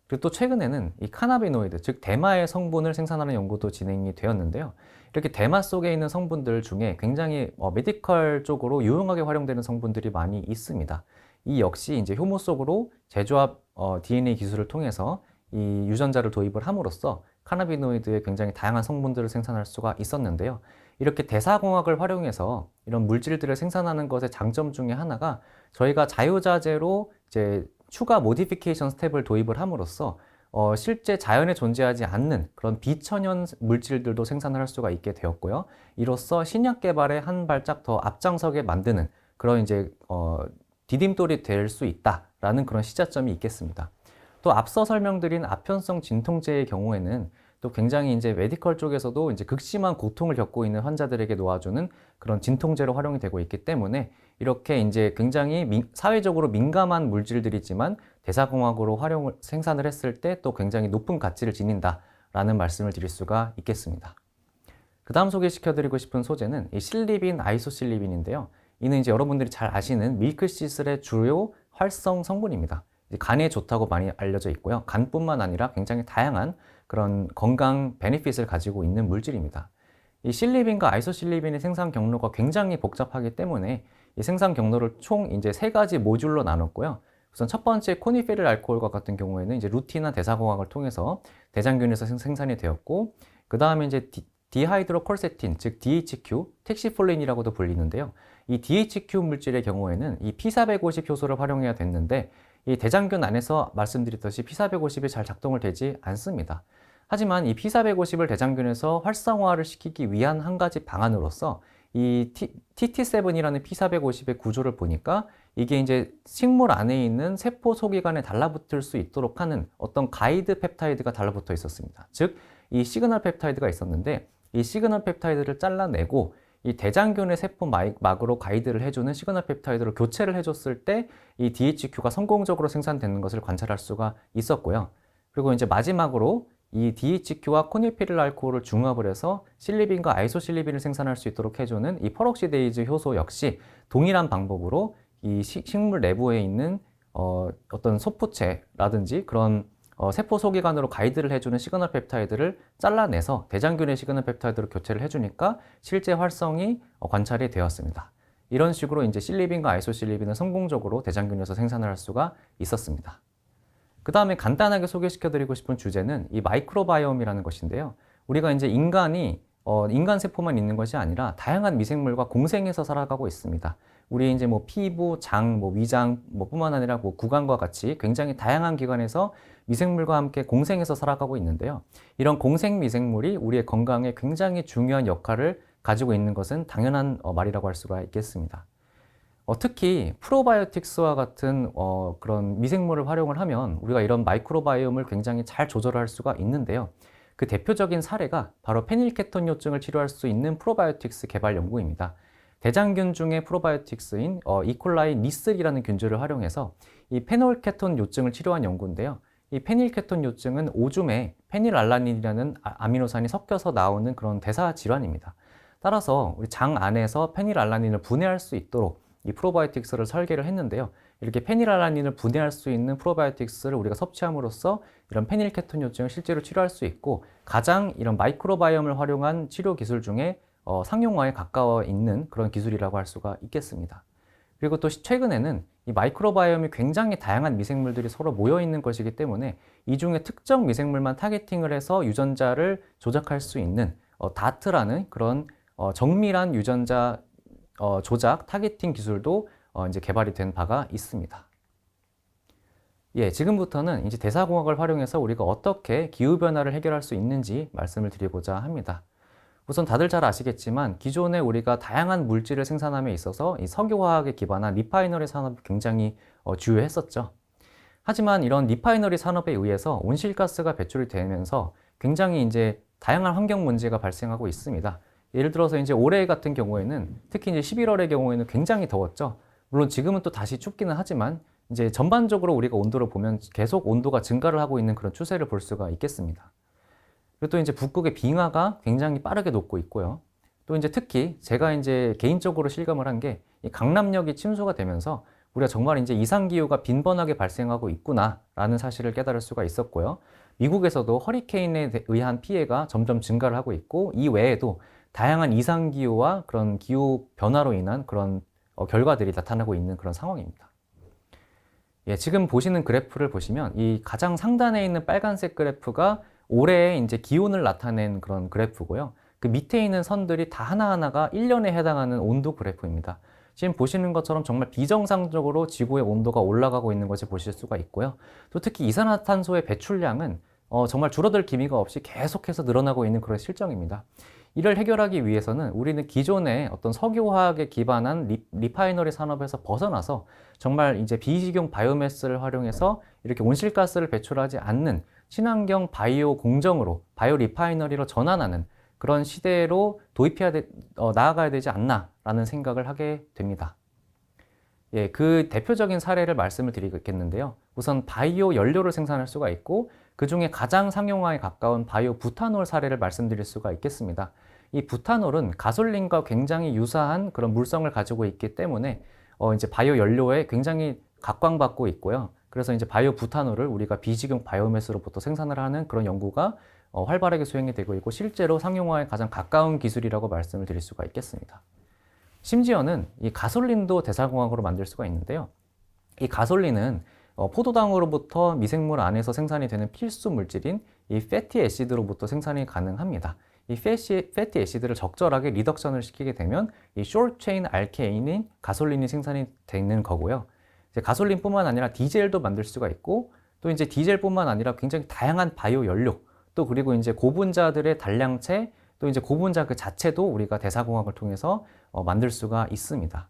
그리고 또 최근에는 이 카나비노이드, 즉 대마의 성분을 생산하는 연구도 진행이 되었는데요. 이렇게 대마 속에 있는 성분들 중에 굉장히 메디컬 쪽으로 유용하게 활용되는 성분들이 많이 있습니다. 이 역시 이제 효모 속으로 재조합 DNA 기술을 통해서 이 유전자를 도입을 함으로써 카나비노이드의 굉장히 다양한 성분들을 생산할 수가 있었는데요. 이렇게 대사공학을 활용해서 이런 물질들을 생산하는 것의 장점 중에 하나가 저희가 자유자재로 이제 추가 모디피케이션 스텝을 도입을 함으로써 실제 자연에 존재하지 않는 그런 비천연 물질들도 생산을 할 수가 있게 되었고요. 이로써 신약 개발에 한 발짝 더 앞장서게 만드는 그런 이제 디딤돌이 될 수 있다라는 그런 시작점이 있겠습니다. 또 앞서 설명드린 아편성 진통제의 경우에는 또 굉장히 이제 메디컬 쪽에서도 이제 극심한 고통을 겪고 있는 환자들에게 놓아주는 그런 진통제로 활용이 되고 있기 때문에 이렇게 이제 굉장히 사회적으로 민감한 물질들이지만 대사공학으로 생산을 했을 때 또 굉장히 높은 가치를 지닌다라는 말씀을 드릴 수가 있겠습니다. 그 다음 소개시켜드리고 싶은 소재는 이 실리빈, 아이소실리빈인데요. 이는 이제 여러분들이 잘 아시는 밀크시슬의 주요 활성 성분입니다. 간에 좋다고 많이 알려져 있고요. 간뿐만 아니라 굉장히 다양한 그런 건강 베네핏을 가지고 있는 물질입니다. 이 실리빈과 아이소실리빈의 생산 경로가 굉장히 복잡하기 때문에 이 생산 경로를 총 이제 3가지 모듈로 나눴고요. 우선 첫 번째 코니페릴 알코올과 같은 경우에는 이제 루틴한 대사공학을 통해서 대장균에서 생산이 되었고, 그 다음에 이제 디하이드로콜세틴, 즉 DHQ, 텍시폴린이라고도 불리는데요. 이 DHQ 물질의 경우에는 이 P450 효소를 활용해야 됐는데 이 대장균 안에서 말씀드렸듯이 P450이 잘 작동을 되지 않습니다. 하지만 이 P450을 대장균에서 활성화를 시키기 위한 한 가지 방안으로서 이 TT7이라는 P450의 구조를 보니까 이게 이제 식물 안에 있는 세포 소기관에 달라붙을 수 있도록 하는 어떤 가이드 펩타이드가 달라붙어 있었습니다. 즉, 이 시그널 펩타이드가 있었는데 이 시그널 펩타이드를 잘라내고 이 대장균의 세포 막으로 가이드를 해주는 시그널 펩타이드로 교체를 해줬을 때 이 DHQ가 성공적으로 생산되는 것을 관찰할 수가 있었고요. 그리고 이제 마지막으로 이 DHQ와 코닐피릴 알코올을 중합을 해서 실리빈과 아이소실리빈을 생산할 수 있도록 해주는 이 퍼럭시데이즈 효소 역시 동일한 방법으로 이 식물 내부에 있는 어떤 소포체라든지 그런 세포 소기관으로 가이드를 해주는 시그널 펩타이드를 잘라내서 대장균의 시그널 펩타이드로 교체를 해주니까 실제 활성이 관찰이 되었습니다. 이런 식으로 이제 실리빈과 아이소실리빈은 성공적으로 대장균에서 생산을 할 수가 있었습니다. 그 다음에 간단하게 소개시켜드리고 싶은 주제는 이 마이크로바이옴이라는 것인데요. 우리가 이제 인간이 인간 세포만 있는 것이 아니라 다양한 미생물과 공생해서 살아가고 있습니다. 우리 이제 뭐 피부, 장, 위장, 뿐만 아니라 구강과 같이 굉장히 다양한 기관에서 미생물과 함께 공생해서 살아가고 있는데요. 이런 공생 미생물이 우리의 건강에 굉장히 중요한 역할을 가지고 있는 것은 당연한 말이라고 할 수가 있겠습니다. 특히 프로바이오틱스와 같은 그런 미생물을 활용을 하면 우리가 이런 마이크로바이옴을 굉장히 잘 조절할 수가 있는데요. 그 대표적인 사례가 바로 페닐케톤요증을 치료할 수 있는 프로바이오틱스 개발 연구입니다. 대장균 중에 프로바이오틱스인 이콜라이 니슬이라는 균주를 활용해서 이 페놀케톤 요증을 치료한 연구인데요. 이 페닐케톤 요증은 오줌에 페닐알라닌이라는 아미노산이 섞여서 나오는 그런 대사 질환입니다. 따라서 우리 장 안에서 페닐알라닌을 분해할 수 있도록 이 프로바이오틱스를 설계를 했는데요. 이렇게 페닐알라닌을 분해할 수 있는 프로바이오틱스를 우리가 섭취함으로써 이런 페닐케톤 요증을 실제로 치료할 수 있고 가장 이런 마이크로바이옴을 활용한 치료 기술 중에 상용화에 가까워 있는 그런 기술이라고 할 수가 있겠습니다. 그리고 또 최근에는 이 마이크로바이옴이 굉장히 다양한 미생물들이 서로 모여 있는 것이기 때문에 이 중에 특정 미생물만 타겟팅을 해서 유전자를 조작할 수 있는 다트라는 그런 정밀한 유전자 조작, 타겟팅 기술도 이제 개발이 된 바가 있습니다. 예, 지금부터는 이제 대사공학을 활용해서 우리가 어떻게 기후변화를 해결할 수 있는지 말씀을 드리고자 합니다. 우선 다들 잘 아시겠지만 기존에 우리가 다양한 물질을 생산함에 있어서 이 석유화학에 기반한 리파이너리 산업이 굉장히 주요했었죠. 하지만 이런 리파이너리 산업에 의해서 온실가스가 배출이 되면서 굉장히 이제 다양한 환경 문제가 발생하고 있습니다. 예를 들어서 이제 올해 같은 경우에는 특히 이제 11월의 경우에는 굉장히 더웠죠. 물론 지금은 또 다시 춥기는 하지만 이제 전반적으로 우리가 온도를 보면 계속 온도가 증가를 하고 있는 그런 추세를 볼 수가 있겠습니다. 그리고 또 이제 북극의 빙하가 굉장히 빠르게 녹고 있고요. 또 이제 특히 제가 이제 개인적으로 실감을 한 게 이 강남역이 침수가 되면서 우리가 정말 이제 이상기후가 빈번하게 발생하고 있구나라는 사실을 깨달을 수가 있었고요. 미국에서도 허리케인에 의한 피해가 점점 증가를 하고 있고 이 외에도 다양한 이상기후와 그런 기후 변화로 인한 그런 결과들이 나타나고 있는 그런 상황입니다. 예, 지금 보시는 그래프를 보시면 이 가장 상단에 있는 빨간색 그래프가 올해의 이제 기온을 나타낸 그런 그래프고요. 그 밑에 있는 선들이 다 하나하나가 1년에 해당하는 온도 그래프입니다. 지금 보시는 것처럼 정말 비정상적으로 지구의 온도가 올라가고 있는 것을 보실 수가 있고요. 또 특히 이산화탄소의 배출량은 정말 줄어들 기미가 없이 계속해서 늘어나고 있는 그런 실정입니다. 이를 해결하기 위해서는 우리는 기존의 어떤 석유화학에 기반한 리파이너리 산업에서 벗어나서 정말 이제 비식용 바이오매스를 활용해서 이렇게 온실가스를 배출하지 않는 친환경 바이오 공정으로 바이오 리파이너리로 전환하는 그런 시대로 나아가야 되지 않나라는 생각을 하게 됩니다. 예, 그 대표적인 사례를 말씀을 드리겠는데요. 우선 바이오 연료를 생산할 수가 있고 그 중에 가장 상용화에 가까운 바이오 부탄올 사례를 말씀드릴 수가 있겠습니다. 이 부탄올은 가솔린과 굉장히 유사한 그런 물성을 가지고 있기 때문에 이제 바이오 연료에 굉장히 각광받고 있고요. 그래서 이제 바이오 부탄올을 우리가 비식용 바이오매스로부터 생산을 하는 그런 연구가 활발하게 수행이 되고 있고 실제로 상용화에 가장 가까운 기술이라고 말씀을 드릴 수가 있겠습니다. 심지어는 이 가솔린도 대사공학으로 만들 수가 있는데요. 이 가솔린은 포도당으로부터 미생물 안에서 생산이 되는 필수 물질인 이 패티 애시드로부터 생산이 가능합니다. 이 패티 애시드를 적절하게 리덕션을 시키게 되면 이 숏 체인 알케인인 가솔린이 생산이 되는 거고요. 이제 가솔린뿐만 아니라 디젤도 만들 수가 있고 또 이제 디젤뿐만 아니라 굉장히 다양한 바이오 연료 또 그리고 이제 고분자들의 단량체 또 이제 고분자 그 자체도 우리가 대사공학을 통해서 만들 수가 있습니다.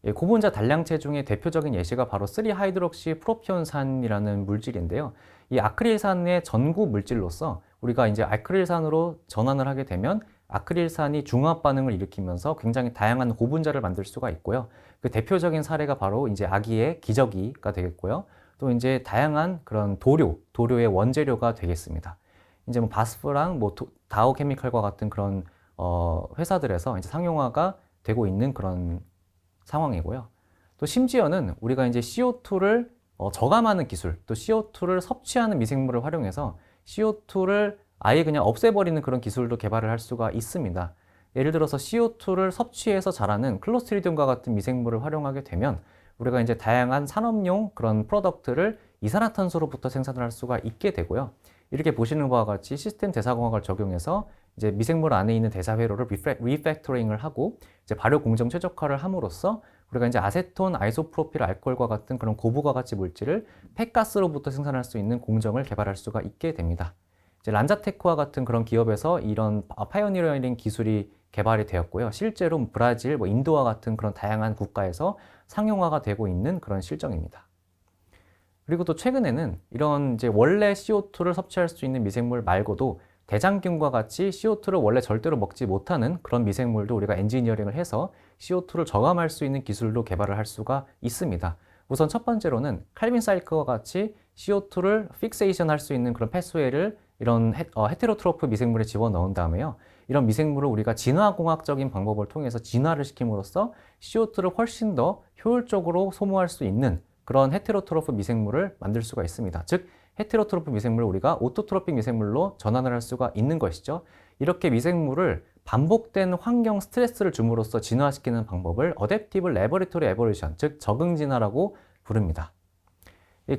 예, 고분자 단량체 중에 대표적인 예시가 바로 3하이드록시 프로피온산이라는 물질인데요. 이 아크릴산의 전구 물질로서 우리가 이제 아크릴산으로 전환을 하게 되면 아크릴산이 중화 반응을 일으키면서 굉장히 다양한 고분자를 만들 수가 있고요. 그 대표적인 사례가 바로 이제 아기의 기저귀가 되겠고요. 또 이제 다양한 그런 도료의 원재료가 되겠습니다. 이제 뭐 바스프랑 뭐 다오케미칼과 같은 그런 회사들에서 이제 상용화가 되고 있는 그런 상황이고요. 또 심지어는 우리가 이제 CO2를 저감하는 기술, 또 CO2를 섭취하는 미생물을 활용해서 CO2를 아예 그냥 없애버리는 그런 기술도 개발을 할 수가 있습니다. 예를 들어서 CO2를 섭취해서 자라는 클로스트리디움과 같은 미생물을 활용하게 되면 우리가 이제 다양한 산업용 그런 프로덕트를 이산화탄소로부터 생산을 할 수가 있게 되고요. 이렇게 보시는 바와 같이 시스템 대사공학을 적용해서 이제 미생물 안에 있는 대사회로를 리팩토링을 하고 이제 발효 공정 최적화를 함으로써 우리가 이제 아세톤, 아이소프로필 알코올과 같은 그런 고부가 가치 물질을 폐가스로부터 생산할 수 있는 공정을 개발할 수가 있게 됩니다. 이제 란자테크와 같은 그런 기업에서 이런 파이오니어링 기술이 개발이 되었고요. 실제로 브라질, 인도와 같은 그런 다양한 국가에서 상용화가 되고 있는 그런 실정입니다. 그리고 또 최근에는 이런 이제 원래 CO2를 섭취할 수 있는 미생물 말고도 대장균과 같이 CO2를 원래 절대로 먹지 못하는 그런 미생물도 우리가 엔지니어링을 해서 CO2를 저감할 수 있는 기술도 개발을 할 수가 있습니다. 우선 첫 번째로는 칼빈 사이클과 같이 CO2를 픽세이션 할 수 있는 그런 패스웨이를 이런 헤테로트로프 미생물에 집어넣은 다음에요. 이런 미생물을 우리가 진화공학적인 방법을 통해서 진화를 시킴으로써 CO2를 훨씬 더 효율적으로 소모할 수 있는 그런 헤테로트로프 미생물을 만들 수가 있습니다. 즉 헤테로트로프 미생물을 우리가 오토트로픽 미생물로 전환을 할 수가 있는 것이죠. 이렇게 미생물을 반복된 환경 스트레스를 줌으로써 진화시키는 방법을 어댑티브 레버리토리 에볼루션, 즉 적응 진화라고 부릅니다.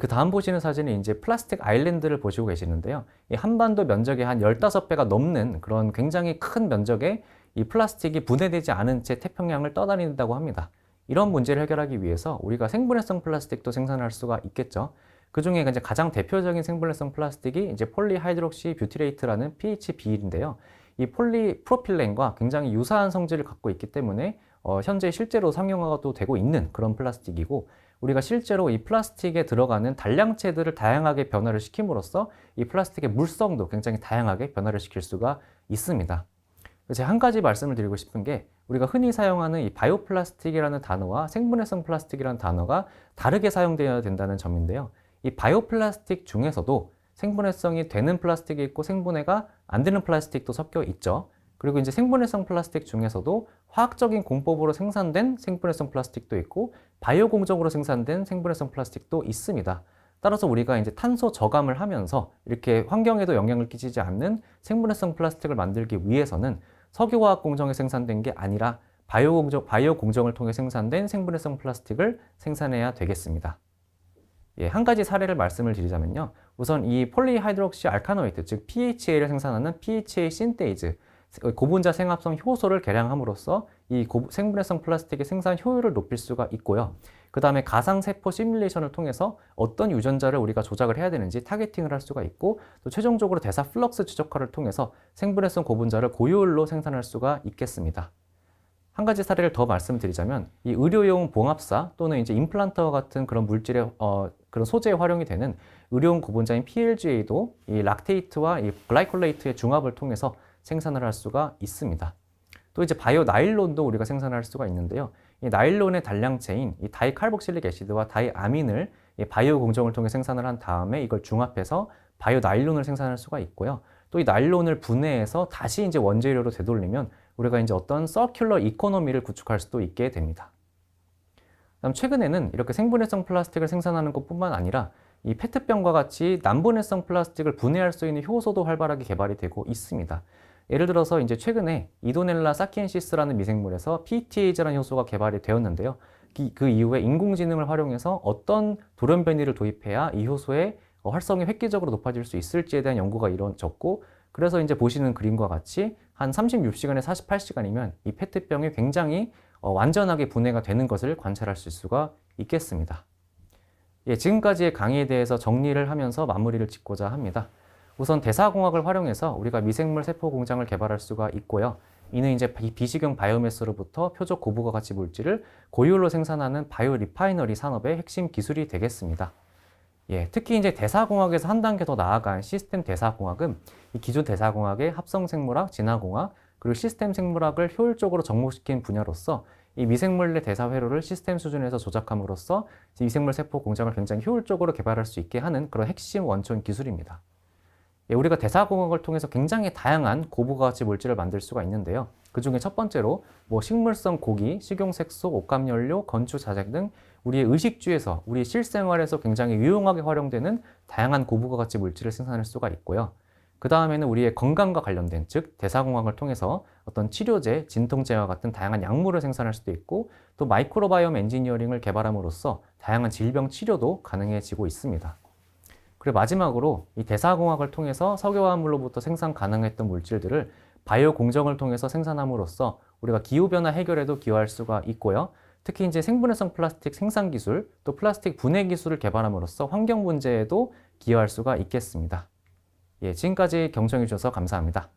그 다음 보시는 사진이 이제 플라스틱 아일랜드를 보시고 계시는데요. 이 한반도 면적의 한 15배가 넘는 그런 굉장히 큰 면적의 이 플라스틱이 분해되지 않은 채 태평양을 떠다닌다고 합니다. 이런 문제를 해결하기 위해서 우리가 생분해성 플라스틱도 생산할 수가 있겠죠. 그 중에 이제 가장 대표적인 생분해성 플라스틱이 이제 폴리하이드록시 뷰티레이트라는 pH 비율인데요. 이 폴리프로필렌과 굉장히 유사한 성질을 갖고 있기 때문에 현재 실제로 상용화도 되고 있는 그런 플라스틱이고, 우리가 실제로 이 플라스틱에 들어가는 단량체들을 다양하게 변화를 시킴으로써 이 플라스틱의 물성도 굉장히 다양하게 변화를 시킬 수가 있습니다. 제가 한 가지 말씀을 드리고 싶은 게, 우리가 흔히 사용하는 이 바이오 플라스틱이라는 단어와 생분해성 플라스틱이라는 단어가 다르게 사용되어야 된다는 점인데요. 이 바이오 플라스틱 중에서도 생분해성이 되는 플라스틱이 있고 생분해가 안 되는 플라스틱도 섞여 있죠. 그리고 이제 생분해성 플라스틱 중에서도 화학적인 공법으로 생산된 생분해성 플라스틱도 있고 바이오 공정으로 생산된 생분해성 플라스틱도 있습니다. 따라서 우리가 이제 탄소 저감을 하면서 이렇게 환경에도 영향을 끼치지 않는 생분해성 플라스틱을 만들기 위해서는 석유화학 공정에 생산된 게 아니라 바이오 공정을 통해 생산된 생분해성 플라스틱을 생산해야 되겠습니다. 예, 한 가지 사례를 말씀을 드리자면요. 우선 이 폴리하이드록시 알카노이드, 즉 PHA를 생산하는 PHA 신테이즈, 고분자 생합성 효소를 개량함으로써 이 생분해성 플라스틱의 생산 효율을 높일 수가 있고요. 그 다음에 가상세포 시뮬레이션을 통해서 어떤 유전자를 우리가 조작을 해야 되는지 타겟팅을 할 수가 있고, 또 최종적으로 대사 플럭스 최적화를 통해서 생분해성 고분자를 고효율로 생산할 수가 있겠습니다. 한 가지 사례를 더 말씀드리자면, 이 의료용 봉합사 또는 이제 임플란트와 같은 그런 물질의 그런 소재에 활용이 되는 의료용 고분자인 PLGA도 이 락테이트와 이 글라이콜레이트의 중합을 통해서 생산을 할 수가 있습니다. 또 이제 바이오 나일론도 우리가 생산할 수가 있는데요. 이 나일론의 단량체인 이 다이칼복실릭 애시드와 다이아민을 이 바이오 공정을 통해 생산을 한 다음에 이걸 중합해서 바이오 나일론을 생산할 수가 있고요. 또 이 나일론을 분해해서 다시 이제 원재료로 되돌리면 우리가 이제 어떤 서큘러 이코노미를 구축할 수도 있게 됩니다. 그다음 최근에는 이렇게 생분해성 플라스틱을 생산하는 것뿐만 아니라 이 페트병과 같이 난분해성 플라스틱을 분해할 수 있는 효소도 활발하게 개발이 되고 있습니다. 예를 들어서 이제 최근에 이도넬라 사키엔시스라는 미생물에서 PTA제라는 효소가 개발이 되었는데요. 그 이후에 인공지능을 활용해서 어떤 돌연 변이를 도입해야 이 효소의 활성이 획기적으로 높아질 수 있을지에 대한 연구가 이루어졌고, 그래서 이제 보시는 그림과 같이 한 36시간에 48시간이면 이 페트병이 굉장히 완전하게 분해가 되는 것을 관찰할 수가 있겠습니다. 예, 지금까지의 강의에 대해서 정리를 하면서 마무리를 짓고자 합니다. 우선 대사공학을 활용해서 우리가 미생물 세포 공장을 개발할 수가 있고요. 이는 이제 비식용 바이오매스로부터 표적 고부가 가치 물질을 고효율로 생산하는 바이오 리파이너리 산업의 핵심 기술이 되겠습니다. 예, 특히 이제 대사공학에서 한 단계 더 나아간 시스템 대사공학은 이 기존 대사공학의 합성생물학, 진화공학, 그리고 시스템 생물학을 효율적으로 접목시킨 분야로서 이 미생물의 대사 회로를 시스템 수준에서 조작함으로써 미생물 세포 공장을 굉장히 효율적으로 개발할 수 있게 하는 그런 핵심 원천 기술입니다. 예, 우리가 대사공학을 통해서 굉장히 다양한 고부가 가치 물질을 만들 수가 있는데요. 그 중에 첫 번째로 식물성 고기, 식용색소, 옷감연료, 건축 자재 등 우리의 의식주에서, 우리 실생활에서 굉장히 유용하게 활용되는 다양한 고부가 가치 물질을 생산할 수가 있고요. 그 다음에는 우리의 건강과 관련된, 즉 대사공학을 통해서 어떤 치료제, 진통제와 같은 다양한 약물을 생산할 수도 있고, 또 마이크로바이옴 엔지니어링을 개발함으로써 다양한 질병 치료도 가능해지고 있습니다. 그리고 마지막으로 이 대사공학을 통해서 석유화합물로부터 생산 가능했던 물질들을 바이오 공정을 통해서 생산함으로써 우리가 기후변화 해결에도 기여할 수가 있고요. 특히 이제 생분해성 플라스틱 생산 기술, 또 플라스틱 분해 기술을 개발함으로써 환경 문제에도 기여할 수가 있겠습니다. 예, 지금까지 경청해 주셔서 감사합니다.